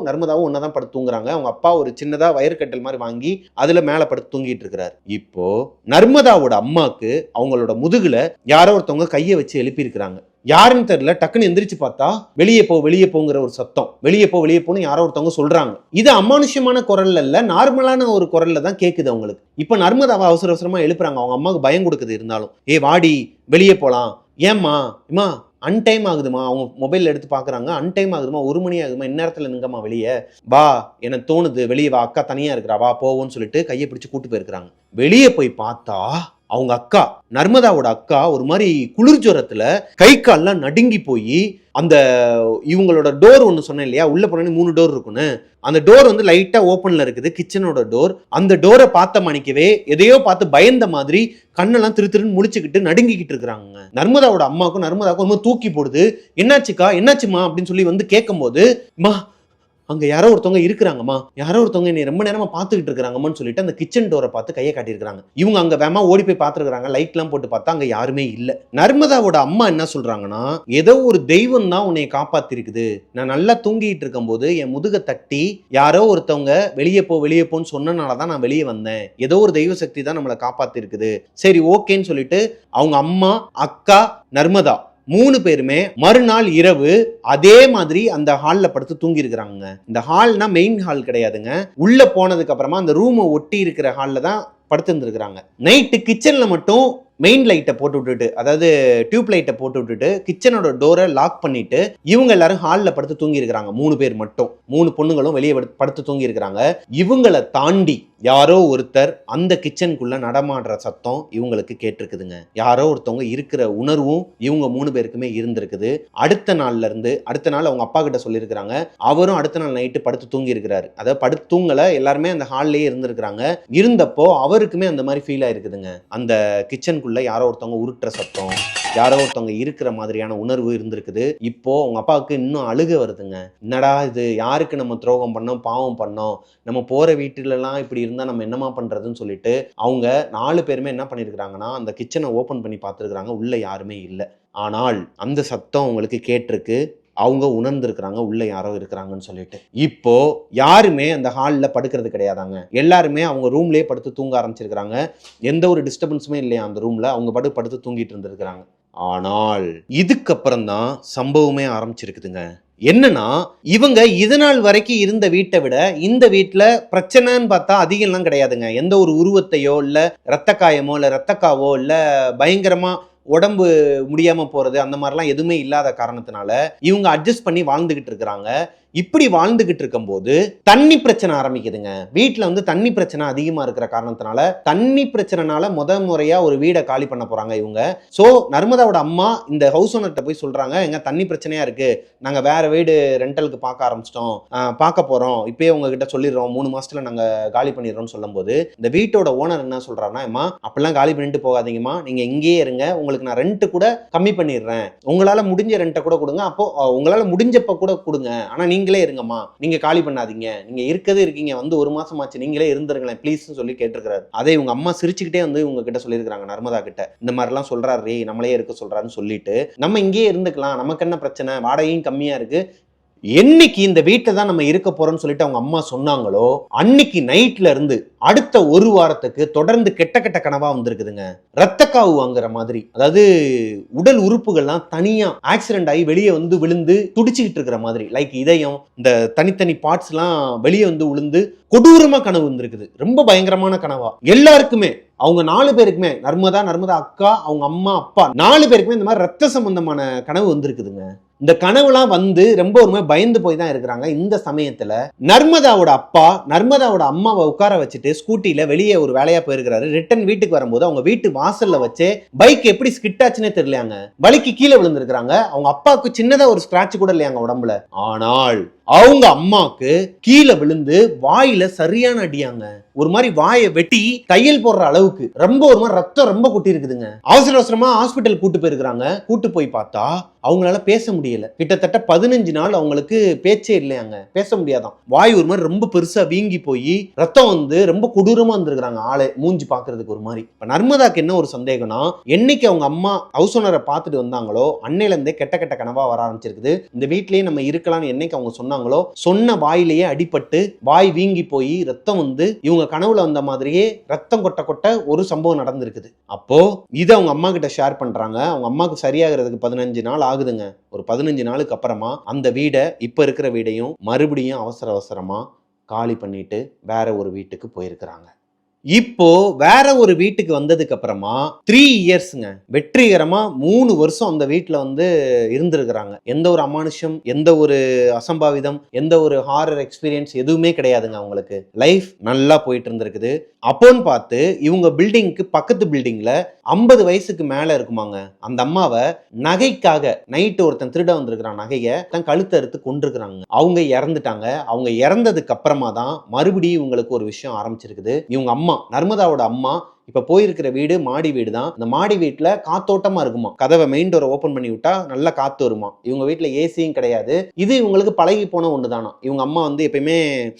நர்மதாவும் ஒன்னதான் படுத்து தூங்குறாங்க. அவங்க அப்பா ஒரு சின்னதா வயற்கட்டல் மாதிரி வாங்கி அதுல மேல படுத்து தூங்கிட்டு இருக்கிறாரு. இப்போ நர்மதாவோட அம்மாக்கு அவங்களோட முதுகுல யாரோ ஒருத்தவங்க கையை வச்சு எழுப்பி இருக்கிறாங்க. யாருன்னு தெரியல. டக்குன்னு எந்திரிச்சு பார்த்தா வெளியே போங்கிற ஒரு சத்தம். வெளியே போன்னு யாரோ ஒருத்தவங்க சொல்றாங்க. இது அமானுஷ்யமான குரல்ல இல்ல, நார்மலான ஒரு குரல்ல தான் கேக்குது அவங்களுக்கு. இப்ப நர்மதாவை அவசரமா எழுப்புறாங்க. அவங்க அம்மாவுக்கு பயம் கொடுக்குது. இருந்தாலும் வாடி வெளியே போலாம். ஏம்மா இம்மா அன்டைம் ஆகுதுமா. அவங்க மொபைல் எடுத்து பாக்குறாங்க. அன்டைம் ஆகுதுமா, 1 மணி ஆகுதுமா, இந்நேரத்துல நிங்கம்மா வெளியே வா, எனக்கு தோணுது வெளியே வா, அக்கா தனியா இருக்கிறா, வா போவோன்னு சொல்லிட்டு கையை பிடிச்சு கூட்டு போயிருக்கிறாங்க. வெளியே போய் பார்த்தா அவங்க அக்கா நர்மதாவோட அக்கா ஒரு மாதிரி குளிர் ஜுரத்துல கை கால்லாம் நடுங்கி போய் அந்த இவங்களோட டோர் ஒன்று சொன்னேன் இல்லையா, உள்ள போனோன்னு 3 டோர் இருக்குன்னு, அந்த டோர் வந்து லைட்டா ஓப்பன்ல இருக்குது, கிச்சனோட டோர். அந்த டோரை பார்த்த மணிக்கவே எதையோ பார்த்து பயந்த மாதிரி கண்ணெல்லாம் திருன்னு முழிச்சுக்கிட்டு நடுங்கிக்கிட்டு இருக்கிறாங்க. நர்மதாவோட அம்மாவுக்கும் நர்மதாவுக்கும் ரொம்ப தூக்கி போடுது. என்னாச்சுக்கா என்னாச்சுமா அப்படின்னு சொல்லி வந்து கேட்கும் போது, மா அங்க யாரோ ஒருத்தவங்க இருக்கிறாங்கம்மா, யாரோ ஒருத்தவங்க என்னை ரொம்ப நேரமா பார்த்துக்கிட்டு இருக்காங்கம்மான்னு சொல்லிட்டு அந்த கிச்சன் டோரை பார்த்து கையை காட்டியிருக்காங்க. இவங்க அங்க வேமா ஓடி போய் பார்த்துருக்காங்க, லைட் எல்லாம் போட்டு பார்த்தா அங்க யாருமே இல்ல. நர்மதாவோட அம்மா என்ன சொல்றாங்கன்னா, ஏதோ ஒரு தெய்வம் தான் உன்னை காப்பாத்திருக்குது. நான் நல்லா தூங்கிட்டு இருக்கும் போது என் முதுக தட்டி யாரோ ஒருத்தவங்க வெளியே போன்னு சொன்னனாலதான் நான் வெளியே வந்தேன். ஏதோ ஒரு தெய்வ சக்தி தான் நம்மளை காப்பாத்திருக்குது. சரி ஓகேன்னு சொல்லிட்டு அவங்க அம்மா, அக்கா, நர்மதா 3 பேருமே மறுநாள் இரவு அதே மாதிரி அந்த ஹால்ல படுத்து தூங்கி இருக்கிறாங்க. இந்த ஹால்னா மெயின் ஹால் கிடையாதுங்க. உள்ள போனதுக்கு அப்புறமா அந்த ரூமை ஒட்டி இருக்கிற ஹால்ல தான் படுத்து இருந்திருக்கிறாங்க. நைட்டு கிச்சன்ல மட்டும் மெயின் லைட்டை போட்டு விட்டுட்டு, அதாவது டியூப் லைட்டை போட்டு விட்டுட்டு கிச்சனோட டோரை லாக் பண்ணிட்டு இவங்க எல்லாரும் ஹாலில் படுத்து தூங்கி இருக்கிறாங்க. 3 பேர் மட்டும், 3 பொண்ணுங்களும் வெளியே படுத்து தூங்கி இருக்கிறாங்க. இவங்களை தாண்டி யாரோ ஒருத்தர் அந்த கிச்சனுக்குள்ள நடமாடுற சத்தம் இவங்களுக்கு கேட்டிருக்குதுங்க. யாரோ ஒருத்தவங்க இருக்கிற உணர்வும் இவங்க 3 பேருக்குமே இருந்திருக்குது. அடுத்த நாள் அவங்க அப்பா கிட்ட சொல்லியிருக்கிறாங்க. அவரும் அடுத்த நாள் நைட்டு படுத்து தூங்கி இருக்கிறாரு. அதாவது படுத்து தூங்கல, எல்லாருமே அந்த ஹால்லேயே இருந்திருக்கிறாங்க. இருந்தப்போ அவருக்குமே அந்த மாதிரி ஃபீல் ஆயிருக்குதுங்க. அந்த கிச்சனுக்குள்ள யாரோ ஒருத்தவங்க உருட்டுற சத்தம், யாரோ ஒருத்தவங்க இருக்கிற மாதிரியான உணர்வு இருந்திருக்குது. இப்போ அவங்க அப்பாவுக்கு இன்னும் அழுக வருதுங்க. என்னடா இது, யாருக்கு நம்ம துரோகம் பண்ணோம், பாவம் பண்ணோம், நம்ம போற வீட்டுலலாம் இப்படி இருந்தா நம்ம என்னமா பண்றதுன்னு சொல்லிட்டு அவங்க 4 பேருமே என்ன பண்ணிருக்காங்கன்னா அந்த கிச்சனை ஓபன் பண்ணி பார்த்துருக்காங்க. உள்ள யாருமே இல்லை. ஆனால் அந்த சத்தம் உங்களுக்கு கேட்டிருக்கு. அவங்க உணர்ந்திருக்கிறாங்க உள்ள யாரோ இருக்கிறாங்கன்னு சொல்லிட்டு. இப்போ யாருமே அந்த ஹாலில் படுக்கிறது கிடையாதாங்க. எல்லாருமே அவங்க ரூம்லயே படுத்து தூங்க ஆரம்பிச்சிருக்கிறாங்க. எந்த ஒரு டிஸ்டர்பன்ஸுமே இல்லையா அந்த ரூம்ல. அவங்க படுத்து தூங்கிட்டு இருந்திருக்கிறாங்க. ஆனால் இதுக்கப்புறம் தான் சம்பவமே ஆரம்பிச்சிருக்குதுங்க. என்னன்னா, இவங்க இதனால் வரைக்கும் இருந்த வீட்டை விட இந்த வீட்டுல பிரச்சனைன்னு பார்த்தா அதிகம்லாம் கிடையாதுங்க. எந்த ஒரு உருவத்தையோ இல்ல ரத்த காயமோ இல்ல ரத்தக்காவோ இல்ல பயங்கரமா உடம்பு முடியாம போறது அந்த மாதிரிலாம் எதுவுமே இல்லாத காரணத்தினால இவங்க அட்ஜஸ்ட் பண்ணி வாழ்ந்துகிட்டு இருக்கிறாங்க. இப்படி வாழ்ந்துகிட்டு இருக்கும் போது தண்ணி பிரச்சனை ஆரம்பிக்குதுங்க. வீட்டுல வந்து தண்ணி பிரச்சனை அதிகமா இருக்கிற காரணத்தினால தண்ணி பிரச்சனைனால முறையா ஒரு வீடை காலி பண்ண போறாங்க இவங்க. சோ நர்மதாவோட அம்மா இந்த ஹவுஸ் ஓனர்கிட்ட போய் சொல்றாங்க, எங்க தண்ணி பிரச்சனையா இருக்கு, நாங்க வேற வீடு ரெண்டலுக்கு பார்க்க ஆரம்பிச்சிட்டோம், பார்க்க போறோம், இப்பயே உங்ககிட்ட சொல்லிடுறோம், 3 மாசத்துல நாங்க காலி பண்ணிடுறோம்னு சொல்லும் போது இந்த வீட்டோட ஓனர் என்ன சொல்றாருன்னா, அம்மா அப்பெல்லாம் காலி பண்ணிட்டு போகாதீங்கம்மா, நீங்க இங்கேயே இருங்க, உங்களுக்கு நான் ரெண்ட் கூட கம்மி பண்ணிடுறேன், உங்களால முடிஞ்ச ரெண்ட்டை கூட கொடுங்க, அப்போ உங்களால முடிஞ்சப்ப கூட கொடுங்க, ஆனா நீங்களே இருங்கம்மா, நீங்க காலி பண்ணாதீங்க, நீங்க இருக்கீங்க வந்து 1 மாசம் ஆச்சு, நீங்களே இருந்துருங்களேன் ப்ளீஸ் சொல்லி கேட்டிருக்கிறாரு. அதே இவங்க அம்மா சிரிச்சுக்கிட்டே வந்து இவங்க கிட்ட சொல்லியிருக்காங்க நர்மதா கிட்ட, இந்த மாதிரி எல்லாம் சொல்றாரு, நம்மளே இருக்க சொல்றாருன்னு சொல்லிட்டு நம்ம இங்கேயே இருந்துக்கலாம், நமக்கு என்ன பிரச்சனை, வாடகையும் கம்மியா இருக்கு, என்னைக்கு இந்த வீட்டில் தான் நம்ம இருக்க போறோம்னு சொல்லிட்டு அவங்க அம்மா சொன்னாங்களோ அன்னைக்கு நைட்ல இருந்து அடுத்த 1 வாரத்துக்கு தொடர்ந்து கெட்ட கனவா வந்திருக்குதுங்க. ரத்தக்காவு வாங்குற மாதிரி, அதாவது உடல் உறுப்புகள்லாம் தனியா ஆக்சிடென்ட் ஆகி வெளியே வந்து விழுந்து துடிச்சுக்கிட்டு இருக்கிற மாதிரி, லைக் இதயம், இந்த தனித்தனி பார்ட்ஸ் எல்லாம் வெளியே வந்து விழுந்து கொடூரமா கனவு வந்திருக்குது. ரொம்ப பயங்கரமான கனவா எல்லாருக்குமே. அவங்க 4 பேருக்குமே, நர்மதா அக்கா, அவங்க அம்மா, அப்பா 4 பேருக்குமே இந்த மாதிரி ரத்த சம்பந்தமான கனவு வந்திருக்குதுங்க. இந்த கனவுலாம் வந்து ரொம்ப ஒரு மாதிரி பயந்து போய் தான் இருக்கிறாங்க. இந்த சமயத்துல நர்மதாவோட அப்பா நர்மதாவோட அம்மாவை உட்கார வச்சுட்டு ஸ்கூட்டில வெளியே ஒரு வேலையா போயிருக்கிறாரு. ரிட்டர்ன் வீட்டுக்கு வரும்போது அவங்க வீட்டு வாசல்ல வச்சு பைக் எப்படி ஸ்கிட் ஆச்சுன்னே தெரியலையாங்க, வலிக்கு கீழே விழுந்திருக்கிறாங்க. அவங்க அப்பாவுக்கு சின்னதா ஒரு ஸ்கிராட்ச் கூட இல்லையாங்க உடம்புல. ஆனால் அவங்க அம்மாக்கு கீழே விழுந்து வாயில சரியான அடியாங்க. ஒரு மாதிரி வாயை வெட்டி தையல் போடுற அளவுக்கு ரொம்ப ஒரு மாதிரி ரத்தம் ரொம்ப கொட்டி இருக்குதுங்க. அவசரமா ஹாஸ்பிட்டல் கூட்டு போயிருக்கிறாங்க. கூட்டு போய் பார்த்தா அவங்களால பேச முடியல. கிட்டத்தட்ட 15 நாள் அவங்களுக்கு பேச்சே இல்லையாங்க, பேச முடியாதான். வாய் ஒரு மாதிரி ரொம்ப பெருசா வீங்கி போய் ரத்தம் வந்து ரொம்ப கொடூரமா இருந்திருக்கிறாங்க. ஆளே மூஞ்சி பாக்குறதுக்கு ஒரு மாதிரி. இப்ப நர்மதாக்கு என்ன ஒரு சந்தேகம்னா, என்னைக்கு அவங்க அம்மா ஹவுஸ் ஓனரை பார்த்துட்டு வந்தாங்களோ அன்னையில இருந்தே கெட்ட கனவா வர ஆரம்பிச்சிருக்குது. இந்த வீட்லயே நம்ம இருக்கலாம்னு என்னைக்கு அவங்க சொன்னாங்களோ சொன்ன வாயிலேயே அடிபட்டு வாய் வீங்கி போய் ரத்தம் வந்து இவங்க கனவுல வந்த மாதிரியே ரத்தம் கொட்ட ஒரு சம்பவம் நடந்திருக்குது. அப்போ இதை அவங்க அம்மா கிட்ட ஷேர் பண்றாங்க. அவங்க அம்மாவுக்கு சரியாகிறதுக்கு 15 நாள் ஆகுதுங்க. ஒரு 15 நாளுக்கு அப்புறமா அந்த வீடை, இப்ப இருக்கிற வீடையும் மறுபடியும் அவசரமா காலி பண்ணிட்டு வேற ஒரு வீட்டுக்கு போயிருக்கிறாங்க. இப்போ வேற ஒரு வீட்டுக்கு வந்ததுக்கு அப்புறமா 3 இயர்ஸ்ங்க வெற்றிகரமா 3 வருஷம் அந்த வீட்டுல வந்து இருந்திருக்கிறாங்க. எந்த ஒரு அமானுஷம், எந்த ஒரு அசம்பாவிதம், எந்த ஒரு ஹாரர் எக்ஸ்பீரியன்ஸ் எதுவுமே கிடையாதுங்க. அவங்களுக்கு லைஃப் நல்லா போயிட்டு இருந்திருக்குது. அப்போன்னு பார்த்து இவங்க பில்டிங்க்கு பக்கத்து பில்டிங்ல 50 வயசுக்கு மேல இருக்குமாங்க அந்த அம்மாவை நகைக்காக நைட்டு ஒருத்தன் திருட வந்திருக்கிறான், நகையை தன் கழுத்தை அறுத்து கொண்டிருக்கிறாங்க. அவங்க இறந்துட்டாங்க. அவங்க இறந்ததுக்கு அப்புறமா தான் மறுபடியும் இவங்களுக்கு ஒரு விஷயம் ஆரம்பிச்சிருக்குது. இவங்க அம்மா, நர்மதாவோட அம்மா இப்ப போயிருக்கிற வீடு மாடி வீடு தான். இந்த மாடி வீட்டுல காத்தோட்டமா இருக்குமா, கதவை மெயின் டோரை ஓபன் பண்ணி விட்டா நல்லா காத்து வருமா. இவங்க வீட்டுல ஏசியும் கிடையாது. இது இவங்களுக்கு பழகி போன ஒண்ணுதானா. இவங்க அம்மா வந்து எப்பயுமே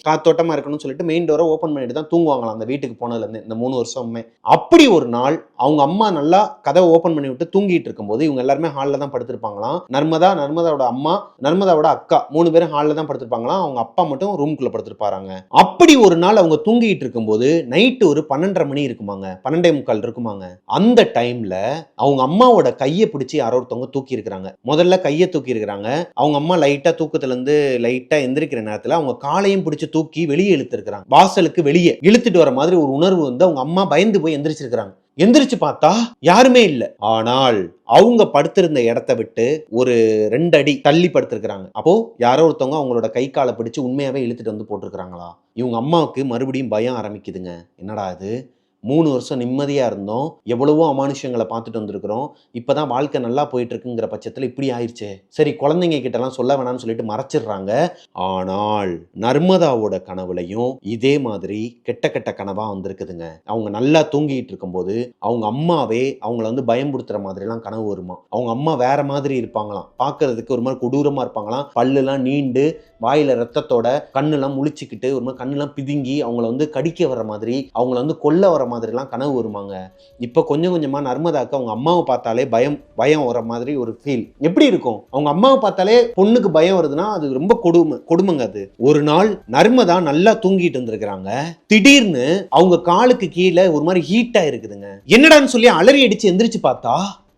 காத்தோட்டமா இருக்கணும்னு சொல்லிட்டு மெயின் டோரை ஓபன் பண்ணிட்டு தான் தூங்குவாங்களாம் அந்த வீட்டுக்கு போனதுல இருந்து இந்த 3 வருஷமே. அப்படி ஒரு நாள் அவங்க அம்மா நல்லா கதவை ஓபன் பண்ணி விட்டு தூங்கிட்டு இருக்கும்போது இவங்க எல்லாருமே ஹால்ல தான் படுத்திருப்பாங்களாம். நர்மதாவோட அம்மா, நர்மதாவோட அக்கா 3 பேரும் ஹால்ல தான் படுத்திருப்பாங்களாம். அவங்க அப்பா மட்டும் ரூம்குள்ள படுத்திருப்பாங்க. அப்படி ஒரு நாள் அவங்க தூங்கிட்டு இருக்கும்போது நைட்டு ஒரு 12:30 மணி இருக்குமாங்க, 12:45 இருக்குமாங்க. அந்த டைம்ல அவங்க அம்மாவோட கையை பிடிச்சி யாரோ ஒருத்தவங்க தூக்கி இருக்கிறாங்க. முதல்ல கையை தூக்கி இருக்கிறாங்க. அவங்க அம்மா லைட்டா தூக்கத்துல இருந்து லைட்டா எந்திரிக்கிற நேரத்துல அவங்க காலையும் பிடிச்சு தூக்கி வெளியே இழுத்துருக்காங்க. வாசலுக்கு வெளியே இழுத்துட்டு வர மாதிரி ஒரு உணர்வு வந்து அவங்க அம்மா பயந்து போய் எந்திரிச்சிருக்காங்க. எந்திரிச்சு பார்த்தா யாருமே இல்ல. ஆனால் அவங்க படுத்திருந்த இடத்தை விட்டு ஒரு 2 அடி தள்ளி படுத்திருக்கிறாங்க. அப்போ யாரோ ஒருத்தவங்க அவங்களோட கை காலை பிடிச்சு உண்மையாவே இழுத்துட்டு வந்து போட்டிருக்கிறாங்களா. இவங்க அம்மாவுக்கு மறுபடியும் பயம் ஆரம்பிக்குதுங்க. என்னடா இது, 3 வருஷம் நிம்மதியா இருந்தோம், எவ்வளவோ அமானுஷங்களை பார்த்துட்டு வந்திருக்கிறோம், இப்பதான் வாழ்க்கை நல்லா போயிட்டு இருக்குங்கிற பட்சத்துல இப்படி ஆயிடுச்சே. சரி குழந்தைங்க கிட்ட எல்லாம் சொல்ல வேணாம்னு சொல்லிட்டு மறைச்சிடுறாங்க. ஆனால் நர்மதாவோட கனவுலையும் இதே மாதிரி கெட்ட கெட்ட கனவா வந்திருக்குதுங்க. அவங்க நல்லா தூங்கிட்டு இருக்கும்போது அவங்க அம்மாவே அவங்கள வந்து பயம்படுத்துற மாதிரி எல்லாம் கனவு வருமா. அவங்க அம்மா வேற மாதிரி இருப்பாங்களாம், பார்க்கிறதுக்கு ஒரு மாதிரி கொடூரமா இருப்பாங்களாம். பல்லுலாம் நீண்டு வாயில ரத்தத்தோட கண்ணெல்லாம் முழிச்சுக்கிட்டு ஒரு மாதிரி கண்ணெல்லாம் பிதுங்கி அவங்கள வந்து கடிக்க வர மாதிரி, அவங்கள வந்து கொல்ல வர மாதிரிலாம் கனவு வருமாங்க. இப்போ கொஞ்சம் கொஞ்சமா நர்மதாக்கு அவங்க அம்மாவை பார்த்தாலே பயம் வர மாதிரி ஒரு ஃபீல். எப்படி இருக்கும், அவங்க அம்மாவை பார்த்தாலே பொண்ணுக்கு பயம் வருதுன்னா அது ரொம்ப கொடுமைங்க அது. ஒரு நாள் நர்மதா நல்லா தூங்கிட்டு இருந்திருக்கிறாங்க. திடீர்னு அவங்க காலுக்கு கீழே ஒரு மாதிரி ஹீட்டா இருக்குதுங்க. என்னடான்னு சொல்லி அலறி அடிச்சு எந்திரிச்சு பார்த்தா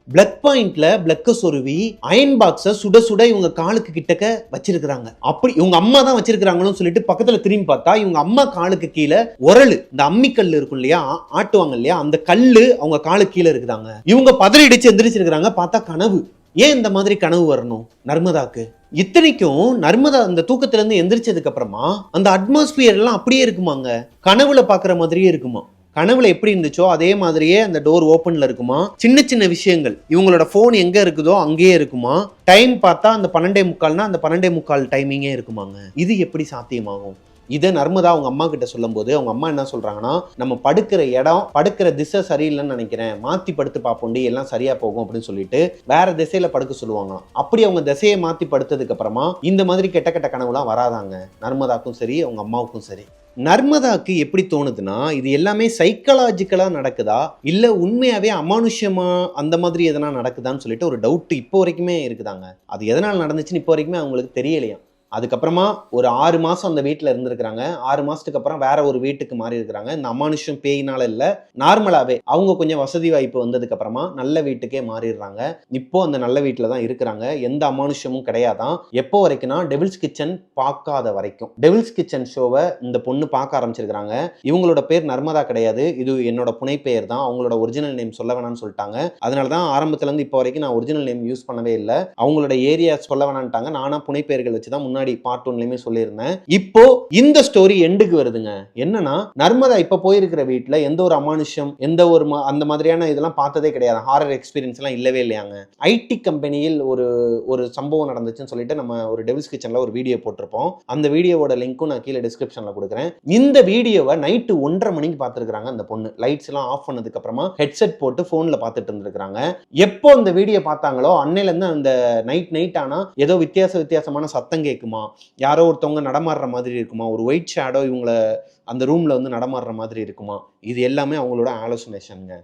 பிளக் பாயிண்ட்ல பிளக்க சொருவி அயன் பாக்ஸ சுட சுட இவங்க காலுக்கு கிட்டக்க வச்சிருக்காங்க. அப்படி இவங்க அம்மா தான் வச்சிருக்காங்கன்னு சொல்லிட்டு பக்கத்துல திரும்பி பார்த்தா இவங்க அம்மா காலுக்கு கீழே உரலு, இந்த அம்மிக்கல் இருக்கும் இல்லையா, ஆட்டுவாங்க இல்லையா, அந்த கல்லு அவங்க காலுக்கு கீழே இருக்குதாங்க. இவங்க பதறி அடிச்சு எந்திரிச்சிருக்காங்க. பார்த்தா கனவு. ஏன் இந்த மாதிரி கனவு வரணும் நர்மதாக்கு? இத்தனைக்கும் நர்மதா அந்த தூக்கத்துல இருந்து எந்திரிச்சதுக்கு அப்புறமா அந்த அட்மாஸ்பியர் எல்லாம் அப்படியே இருக்குமாங்க, கனவுல பாக்குற மாதிரியே இருக்குமா. கனவுல எப்படி இருந்துச்சோ அதே மாதிரியே அந்த டோர் ஓப்பன்ல இருக்குமா. சின்ன சின்ன விஷயங்கள், இவங்களோட போன் எங்க இருக்குதோ அங்கேயே இருக்குமா. டைம் பார்த்தா அந்த 12:45னா அந்த 12:45 டைமிங்கே இருக்குமாங்க. இது எப்படி சாத்தியமாகும்? இதை நர்மதா அவங்க அம்மா கிட்ட சொல்லும் போது அவங்க அம்மா என்ன சொல்றாங்கன்னா, நம்ம படுக்கிற இடம் படுக்கிற திசை சரியில்லைன்னு நினைக்கிறேன், மாத்தி படுத்து பார்ப்போண்டி எல்லாம் சரியா போகும் அப்படின்னு சொல்லிட்டு வேற திசையில படுக்க சொல்லுவாங்களாம். அப்படி அவங்க திசையை மாத்தி படுத்ததுக்கு அப்புறமா இந்த மாதிரி கெட்ட கெட்ட கனவுலாம் வராதாங்க நர்மதாக்கும் சரி அவங்க அம்மாவுக்கும் சரி. நர்மதாக்கு எப்படி தோணுதுன்னா இது எல்லாமே சைக்கலாஜிக்கலா நடக்குதா இல்ல உண்மையாவே அமானுஷ்யமா அந்த மாதிரி எதனா நடக்குதான்னு சொல்லிட்டு ஒரு டவுட் இப்போ வரைக்குமே இருக்குதாங்க. அது எதனால் நடந்துச்சுன்னு இப்போ வரைக்குமே அவங்களுக்கு தெரியலையா. அதுக்கப்புறமா ஒரு 6 மாசம் அந்த வீட்டில் இருந்திருக்கிறாங்க. 6 மாசத்துக்கு அப்புறம் வேற ஒரு வீட்டுக்கு மாறி இருக்கிறாங்க. இந்த அமானுஷம் பேயினால இல்ல, நார்மலாவே அவங்க கொஞ்சம் வசதி வாய்ப்பு வந்ததுக்கு அப்புறமா நல்ல வீட்டுக்கே மாறிடுறாங்க. இப்போ அந்த நல்ல வீட்டில் தான் இருக்கிறாங்க. எந்த அமானுஷமும் கிடையாதான். எப்போ வரைக்கும்னா டெவில்ஸ் கிச்சன் பார்க்காத வரைக்கும். டெவில்ஸ் கிச்சன் ஷோவை இந்த பொண்ணு பார்க்க ஆரம்பிச்சிருக்கிறாங்க. இவங்களோட பேர் நர்மதா கிடையாது, இது என்னோட புனை பெயர் தான். அவங்களோட ஒரிஜினல் நேம் சொல்ல வேணாம்னு சொல்லிட்டாங்க. அதனால தான் ஆரம்பத்துல இருந்து இப்போ வரைக்கும் நான் ஒரிஜினல் நேம் யூஸ் பண்ணவே இல்லை. அவங்களோட ஏரியா சொல்ல வேணான்ட்டாங்க. நானா புனை பெயர்கள் வச்சு தான் முன்னாடி பார்ட் 1லயுமே சொல்லியிருந்தேன். இப்போ இந்த ஸ்டோரி எண்டுக்கு வருதுங்க. என்னன்னா நர்மதா இப்ப போயிருக்கிற வீட்டுல எந்த ஒரு அமானுஷம் எந்த ஒரு அந்த மாதிரியான இதெல்லாம் பார்த்ததே கிடையாது. ஹாரர் எக்ஸ்பீரியன்ஸ் எல்லாம் இல்லவே இல்லையாங்க. ஐடி கம்பெனியில் ஒரு சம்பவம் நடந்துச்சுன்னு சொல்லிட்டு நம்ம ஒரு டெவில்ஸ் கிச்சன்ல ஒரு வீடியோ போட்டிருப்போம். அந்த வீடியோவோட லிங்க்கும் நான் கீழே டிஸ்கிரிப்ஷன்ல கொடுக்குறேன். இந்த வீடியோவை நைட்டு 1:30 மணிக்கு பார்த்துருக்காங்க அந்த பொண்ணு. லைட்ஸ் எல்லாம் ஆஃப் பண்ணதுக்கு அப்புறமா ஹெட்செட் போட்டு போன்ல பார்த்துட்டு இருந்திருக்காங்க. எப்போ இந்த வீடியோ பார்த்தாங்களோ அன்னையில இருந்து அந்த நைட் ஆனா ஏதோ வித்தியாசமான சத்தம் கேட்குமா, யாரோ ஒருத்தவங்க நடமாடுற மாதிரி இருக்குமா, ஒரு ஒயிட் ஷேடோ இவங்கள அந்த ரூம்ல வந்து நடமாடுற மாதிரி இருக்குமா, இது எல்லாமே அவங்களோட ஆலோசனேஷனுங்க.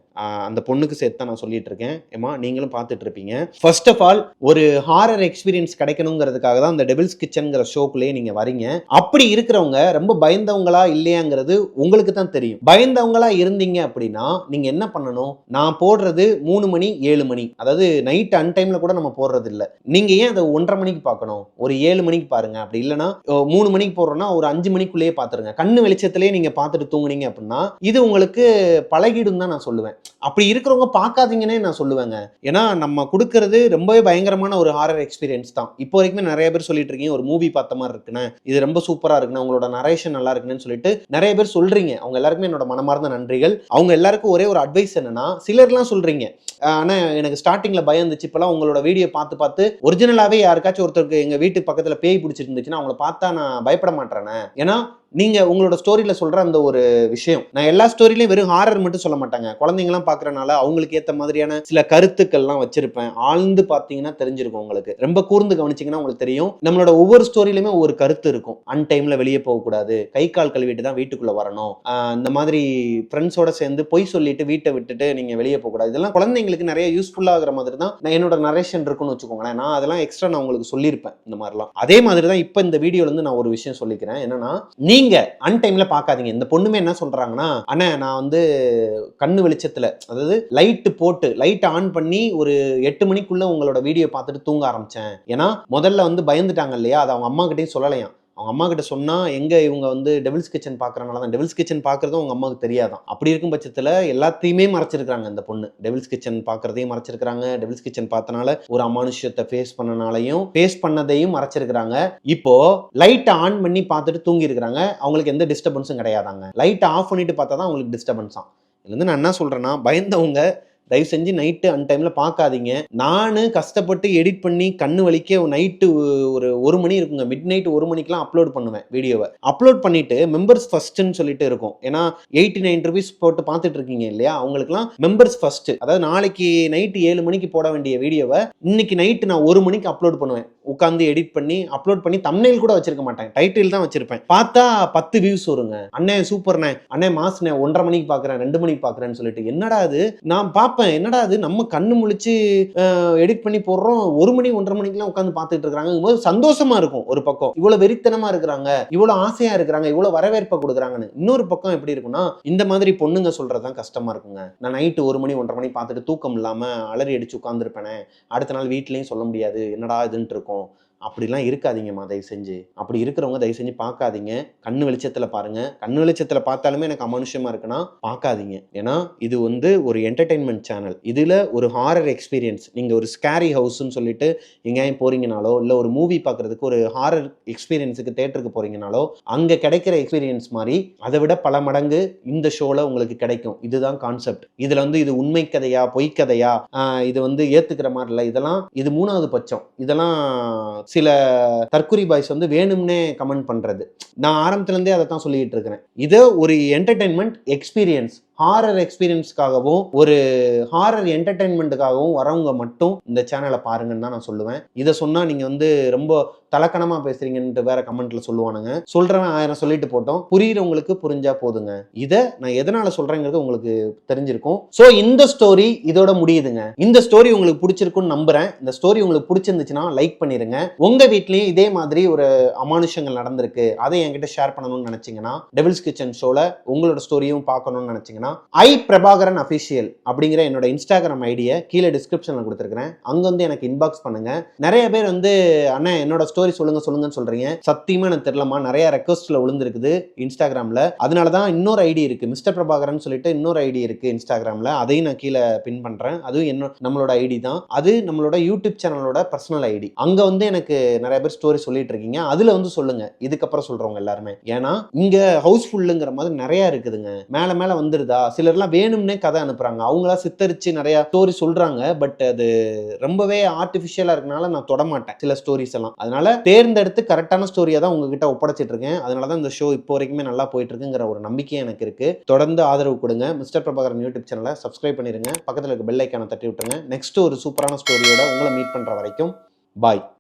அந்த பொண்ணுக்கு சேர்த்து தான் நான் சொல்லிட்டு இருக்கேன். ஏமா நீங்களும் பார்த்துட்டு இருப்பீங்க. ஃபர்ஸ்ட் ஆஃப் ஆல் ஒரு ஹாரர் எக்ஸ்பீரியன்ஸ் கிடைக்கணுங்கிறதுக்காக தான் அந்த டெவில்ஸ் கிச்சன்ங்கிற ஷோக்குள்ளே நீங்க வரீங்க. அப்படி இருக்கிறவங்க ரொம்ப பயந்தவங்களா இல்லையாங்கிறது உங்களுக்கு தான் தெரியும். பயந்தவங்களா இருந்தீங்க அப்படின்னா நீங்க என்ன பண்ணணும், நான் போடுறது 3 மணி 7 மணி, அதாவது நைட் அன்டைம்ல கூட நம்ம போடுறது இல்லை. நீங்க ஏன் அதை 1:30 மணிக்கு பார்க்கணும், ஒரு 7 மணிக்கு பாருங்க. அப்படி இல்லைன்னா 3 மணிக்கு போடுறோம்னா ஒரு 5 மணிக்குள்ளேயே பார்த்துருங்க. கண்ணு வெளிச்சத்திலேயே நீங்க பார்த்துட்டு தூங்குனீங்க அப்படின்னா இது உங்களுக்கு பழகிடும் தான் நான் சொல்லுவேன். அப்படி இருக்கிறவங்க பார்க்காதீங்கன்னே நான் சொல்லுவேங்க. ஏன்னா நம்ம கொடுக்கறது ரொம்பவே பயங்கரமான ஒரு ஹாரர் எக்ஸ்பீரியன்ஸ் தான். இப்போ வரைக்குமே நிறைய பேர் சொல்லிட்டு இருக்கீங்க ஒரு மூவி பார்த்த மாதிரி இருக்குன்னு, இது ரொம்ப சூப்பரா இருக்குன்னு, உங்களோட நரேஷன் நல்லா இருக்குன்னு சொல்லிட்டு நிறைய பேர் சொல்றீங்க. அவங்க எல்லாருக்குமே என்னோட மனமார்ந்த நன்றிகள். அவங்க எல்லாருக்கும் ஒரே ஒரு அட்வைஸ் என்னன்னா, சிலர்லாம் சொல்றீங்க ஆனா எனக்கு ஸ்டார்டிங்ல பயம் இருந்துச்சு, இப்பெல்லாம் உங்களோட வீடியோ பார்த்து பார்த்து ஒரிஜினலாவே யாருக்காச்சும் ஒருத்தருக்கு எங்க வீட்டு பக்கத்துல பேய் பிடிச்சிருந்துச்சுன்னா அவங்கள பார்த்தா நான் பயப்பட மாட்டேனே. ஏன்னா நீங்க உங்களோட ஸ்டோரியில சொல்ற அந்த ஒரு விஷயம், நான் எல்லா ஸ்டோரியிலையும் வெறும் ஹாரர் மட்டும் சொல்ல மாட்டாங்க. குழந்தைங்கலாம் பாக்குறனால அவங்களுக்கு ஏத்த மாதிரியான சில கருத்துக்கள்லாம் வச்சிருப்பேன். ஆழ்ந்து பாத்தீங்கன்னா தெரிஞ்சிருக்கும் உங்களுக்கு. ரொம்ப கூர்ந்து கவனிச்சீங்கன்னா உங்களுக்கு தெரியும். நம்மளோட ஒவ்வொரு ஸ்டோரியிலுமே ஒவ்வொரு கருத்து இருக்கும். அன்டைம்ல வெளியே போக கூடாது, கை கால் கழுவிட்டு தான் வீட்டுக்குள்ள வரணும், இந்த மாதிரி ஃப்ரெண்ட்ஸோட சேர்ந்து பொய் சொல்லிட்டு வீட்டை விட்டுட்டு நீங்க வெளியே போக கூடாது. இதெல்லாம் குழந்தைங்களுக்கு நிறைய யூஸ்ஃபுல்லா ஆகிற மாதிரி தான் நான் என்னோட நரேஷன் இருக்குன்னு வச்சுக்கோங்களேன். நான் அதெல்லாம் எக்ஸ்ட்ரா நான் உங்களுக்கு சொல்லியிருப்பேன் இந்த மாதிரிலாம். அதே மாதிரி தான் இப்போ இந்த வீடியோல இருந்து நான் ஒரு விஷயம் சொல்லிக்கிறேன். என்னன்னா, நீங்க அன்டைம்ல பார்க்காதீங்க. இந்த பொண்ணுமே என்ன சொல்றாங்கன்னா, அண்ணா நான் வந்து கண்ணு வெளிச்சத்துல, அதாவது லைட் போட்டு லைட் ஆன் பண்ணி ஒரு 8 மணிக்குள்ள உங்களோட வீடியோ பார்த்துட்டு தூங்க ஆரம்பிச்சேன். ஏன்னா முதல்ல வந்து பயந்துட்டாங்க இல்லையா, அது அவங்க அம்மா கிட்டயும் சொல்லலையாம். அவங்க அம்மா கிட்ட சொன்னா எங்க இவங்க வந்து டெவில்ஸ் கிச்சன் பாக்குறனால தான், டெவில்ஸ் கிச்சன் பாக்குறதும் அவங்க அம்மாவுக்கு தெரியாதான். அப்படி இருக்கும் பட்சத்துல எல்லாத்தையுமே மறைச்சிருக்காங்க இந்த பொண்ணு. டெவில்ஸ் கிச்சன் பாக்குறதையும் மறைச்சிருக்காங்க, டெவில்ஸ் கிச்சன் பார்த்தனால ஒரு அமானுஷ்யத்தை ஃபேஸ் பண்ணனாலையும் ஃபேஸ் பண்ணதையும் மறைச்சிருக்காங்க. இப்போ லைட் ஆன் பண்ணி பார்த்துட்டு தூங்கி இருக்கிறாங்க, அவங்களுக்கு எந்த டிஸ்டர்பன்ஸும் கிடையாதாங்க. லைட் ஆஃப் பண்ணிட்டு பார்த்தா தான் அவங்களுக்கு டிஸ்டர்பன்ஸா. இதுல இருந்து நான் என்ன சொல்றேன்னா, பயந்தவங்க தயவு செஞ்சு நைட்டு அன்டைம்ல பார்க்காதீங்க. நானு கஷ்டப்பட்டு எடிட் பண்ணி கண்ணு வலிக்க நைட்டு ஒரு மணி இருக்குங்க, மிட் நைட் 1 மணிக்கெல்லாம் அப்லோட் பண்ணுவேன் வீடியோவை. அப்லோட் பண்ணிட்டு மெம்பர்ஸ் ஃபர்ஸ்ட்னு சொல்லிட்டு இருக்கும். ஏன்னா 89 ருபீஸ் போட்டு பார்த்துட்டு இருக்கீங்க இல்லையா, அவங்களுக்குலாம் மெம்பர்ஸ் ஃபர்ஸ்ட். அதாவது நாளைக்கு நைட்டு 7 மணிக்கு போட வேண்டிய வீடியோவை இன்னைக்கு நைட்டு நான் 1 மணிக்கு அப்லோட் பண்ணுவேன். உட்காந்து எடிட் பண்ணி அப்லோட் பண்ணி தம்ப்நெயில் கூட வச்சிருக்க மாட்டேன், டைட்டில் தான் வச்சிருப்பேன். பார்த்தா 10 வியூஸ் வருங்க. அண்ணே சூப்பர்ண்ணே, அண்ணே மாஸ்ண்ணே, 1:30 மணிக்கு பார்க்குறேன், 2 மணிக்கு பார்க்குறேன்னு சொல்லிட்டு. என்னடா அது, நான் பார்ப்பேன் என்னடா அது நம்ம கண்ணு முழிச்சு எடிட் பண்ணி போடுறோம், 1 மணி 1:30 மணிக்கெல்லாம் உட்காந்து பார்த்துட்டு இருக்காங்க போது சந்தோஷமா இருக்கும். ஒரு பக்கம் இவ்வளவு வெறித்தனமா இருக்கிறாங்க, இவ்வளவு ஆசையா இருக்கிறாங்க, இவ்வளவு வரவேற்பை கொடுக்குறாங்கன்னு. இன்னொரு பக்கம் எப்படி இருக்குன்னா, இந்த மாதிரி பொண்ணுங்க சொல்றதுதான் கஷ்டமா இருக்குங்க. நான் நைட்டு 1 மணி 1:30 மணி பார்த்துட்டு தூக்கம் இல்லாம அலறி அடிச்சு உட்காந்துருப்பேனே, அடுத்த நாள் வீட்லயும் சொல்ல முடியாது என்னடா இதுன்ட்டு இருக்கும். அப்படிலாம் இருக்காதீங்கம்மா தயவு செஞ்சு. அப்படி இருக்கிறவங்க தயவு செஞ்சு பார்க்காதீங்க. கண்ணு வெளிச்சத்துல பாருங்க. கண்ணு வெளிச்சத்துல பார்த்தாலுமே எனக்கு அமானுஷ்யமா இருக்குன்னா பார்க்காதீங்க. ஏன்னா இது வந்து ஒரு என்டர்டைன்மெண்ட் சேனல். இதுல ஒரு ஹாரர் எக்ஸ்பீரியன்ஸ், நீங்க ஒரு ஸ்கேரி ஹவுஸ்ன்னு சொல்லிட்டு எங்கேயும் போறீங்கனாலோ, இல்ல ஒரு மூவி பார்க்கறதுக்கு ஒரு ஹாரர் எக்ஸ்பீரியன்ஸுக்கு தியேட்டருக்கு போறீங்கனாலோ அங்க கிடைக்கிற எக்ஸ்பீரியன்ஸ் மாதிரி அதை விட பல மடங்கு இந்த ஷோல உங்களுக்கு கிடைக்கும். இதுதான் கான்செப்ட். இதுல வந்து இது உண்மை கதையா பொய்க்கதையா, இது வந்து ஏத்துக்கிற மாதிரி இல்லை, இதெல்லாம் இது 3வது பட்சம். இதெல்லாம் சில தற்குறி பாய்ஸ் வந்து வேணும்னே கமெண்ட் பண்றது. நான் ஆரம்பத்துல இருந்தே அதை தான் சொல்லிட்டு இருக்கிறேன். இது ஒரு என்டர்டைன்மெண்ட் எக்ஸ்பீரியன்ஸ். ஹாரர் எக்ஸ்பீரியன்ஸ்க்காகவும் ஒரு ஹாரர் என்டர்டைன்மெண்ட்டுக்காகவும் வரவங்க மட்டும் இந்த சேனலை பாருங்கன்னு தான் நான் சொல்லுவேன். இதை சொன்னா நீங்க வந்து ரொம்ப தலக்கணமா பேசுறீங்கன்ட்டு வேற கமெண்ட்ல சொல்லுவானுங்க. சொல்றவன் 1000 சொல்லிட்டு போட்டோம், புரியுறவங்களுக்கு புரிஞ்சா போதுங்க. இதை நான் எதனால சொல்றேங்கிறது உங்களுக்கு தெரிஞ்சிருக்கும். சோ இந்த ஸ்டோரி இதோட முடியுதுங்க. இந்த ஸ்டோரி உங்களுக்கு பிடிச்சிருக்குன்னு நம்புறேன். இந்த ஸ்டோரி உங்களுக்கு பிடிச்சிருந்துச்சுன்னா லைக் பண்ணிருங்க. உங்க வீட்லயும் இதே மாதிரி ஒரு அமானுஷங்கள் நடந்திருக்கு, அதை என்கிட்ட ஷேர் பண்ணணும்னு நினைச்சீங்கன்னா, டெவில்ஸ் கிச்சன் ஷோல உங்களோட ஸ்டோரியும் பார்க்கணும்னு நினைச்சீங்கன்னா ஐ பிரபாகரன் அபிஷியல் அப்படிங்கிற என்னோட இன்ஸ்டாகிராம் ஐடியை கீழே டிஸ்கிரிப்ஷன்ல கொடுத்துருக்கேன். அங்க வந்து எனக்கு இன்பாக்ஸ் பண்ணுங்க. நிறைய பேர் வந்து அண்ணா என்னோட ஸ்டோரி சொல்லுங்கன்னு சொல்றீங்க. சத்தியமா எனக்கு தெரியலமா, நிறைய ரெக்வஸ்ட்ல விழுந்திருக்குது இன்ஸ்டாகிராம்ல. அதனாலதான் இன்னொரு ஐடி இருக்கு, மிஸ்டர் பிரபாகரன் சொல்லிட்டு இன்னொரு ஐடி இருக்கு இன்ஸ்டாகிராம்ல. அதையும் நான் கீழே பின் பண்றேன். அதுவும் நம்மளோட ஐடி தான். அது நம்மளோட யூடியூப் சேனலோட பர்சனல் ஐடி. அங்க வந்து எனக்கு நிறைய பேர் ஸ்டோரி சொல்லிட்டு இருக்கீங்க. அதுல வந்து சொல்லுங்க இதுக்கப்புறம் சொல்றவங்க எல்லாருமே. ஏன்னா இங்க ஹவுஸ்ஃபுல்லுங்கிற மாதிரி நிறைய இருக்குதுங்க. மேல மேல வந்துருதா, சிலர்லாம் வேணும்னே கதை அனுப்புறாங்க, அவங்களா சித்தரிச்சு நிறைய ஸ்டோரி சொல்றாங்க. பட் அது ரொம்பவே ஆர்டிபிஷியலா இருக்கனால நான் தொட மாட்டேன் சில ஸ்டோரிஸ் எல்லாம். அதனால தேர்ந்தெடுத்து கரெக்டான ஸ்டோரியா தான் உங்ககிட்ட ஒப்படைச்சிட்டு இருக்கேன். அதனாலதான் இந்த ஷோ இப்போ வரைக்குமே நல்லா போயிட்டு இருக்குங்கிற ஒரு நம்பிக்கை எனக்கு இருக்கு. தொடர்ந்து ஆதரவு கொடுங்க. மிஸ்டர் பிரபாகரன் யூடியூப் சேனலை சப்ஸ்கிரைப் பண்ணிருங்க. பக்கத்துல இருக்க பெல் ஐக்கானை தட்டி விட்டுருங்க. நெக்ஸ்ட் ஒரு சூப்பரான ஸ்டோரியோட உங்களை மீட் பண்ற வரைக்கும் பாய்.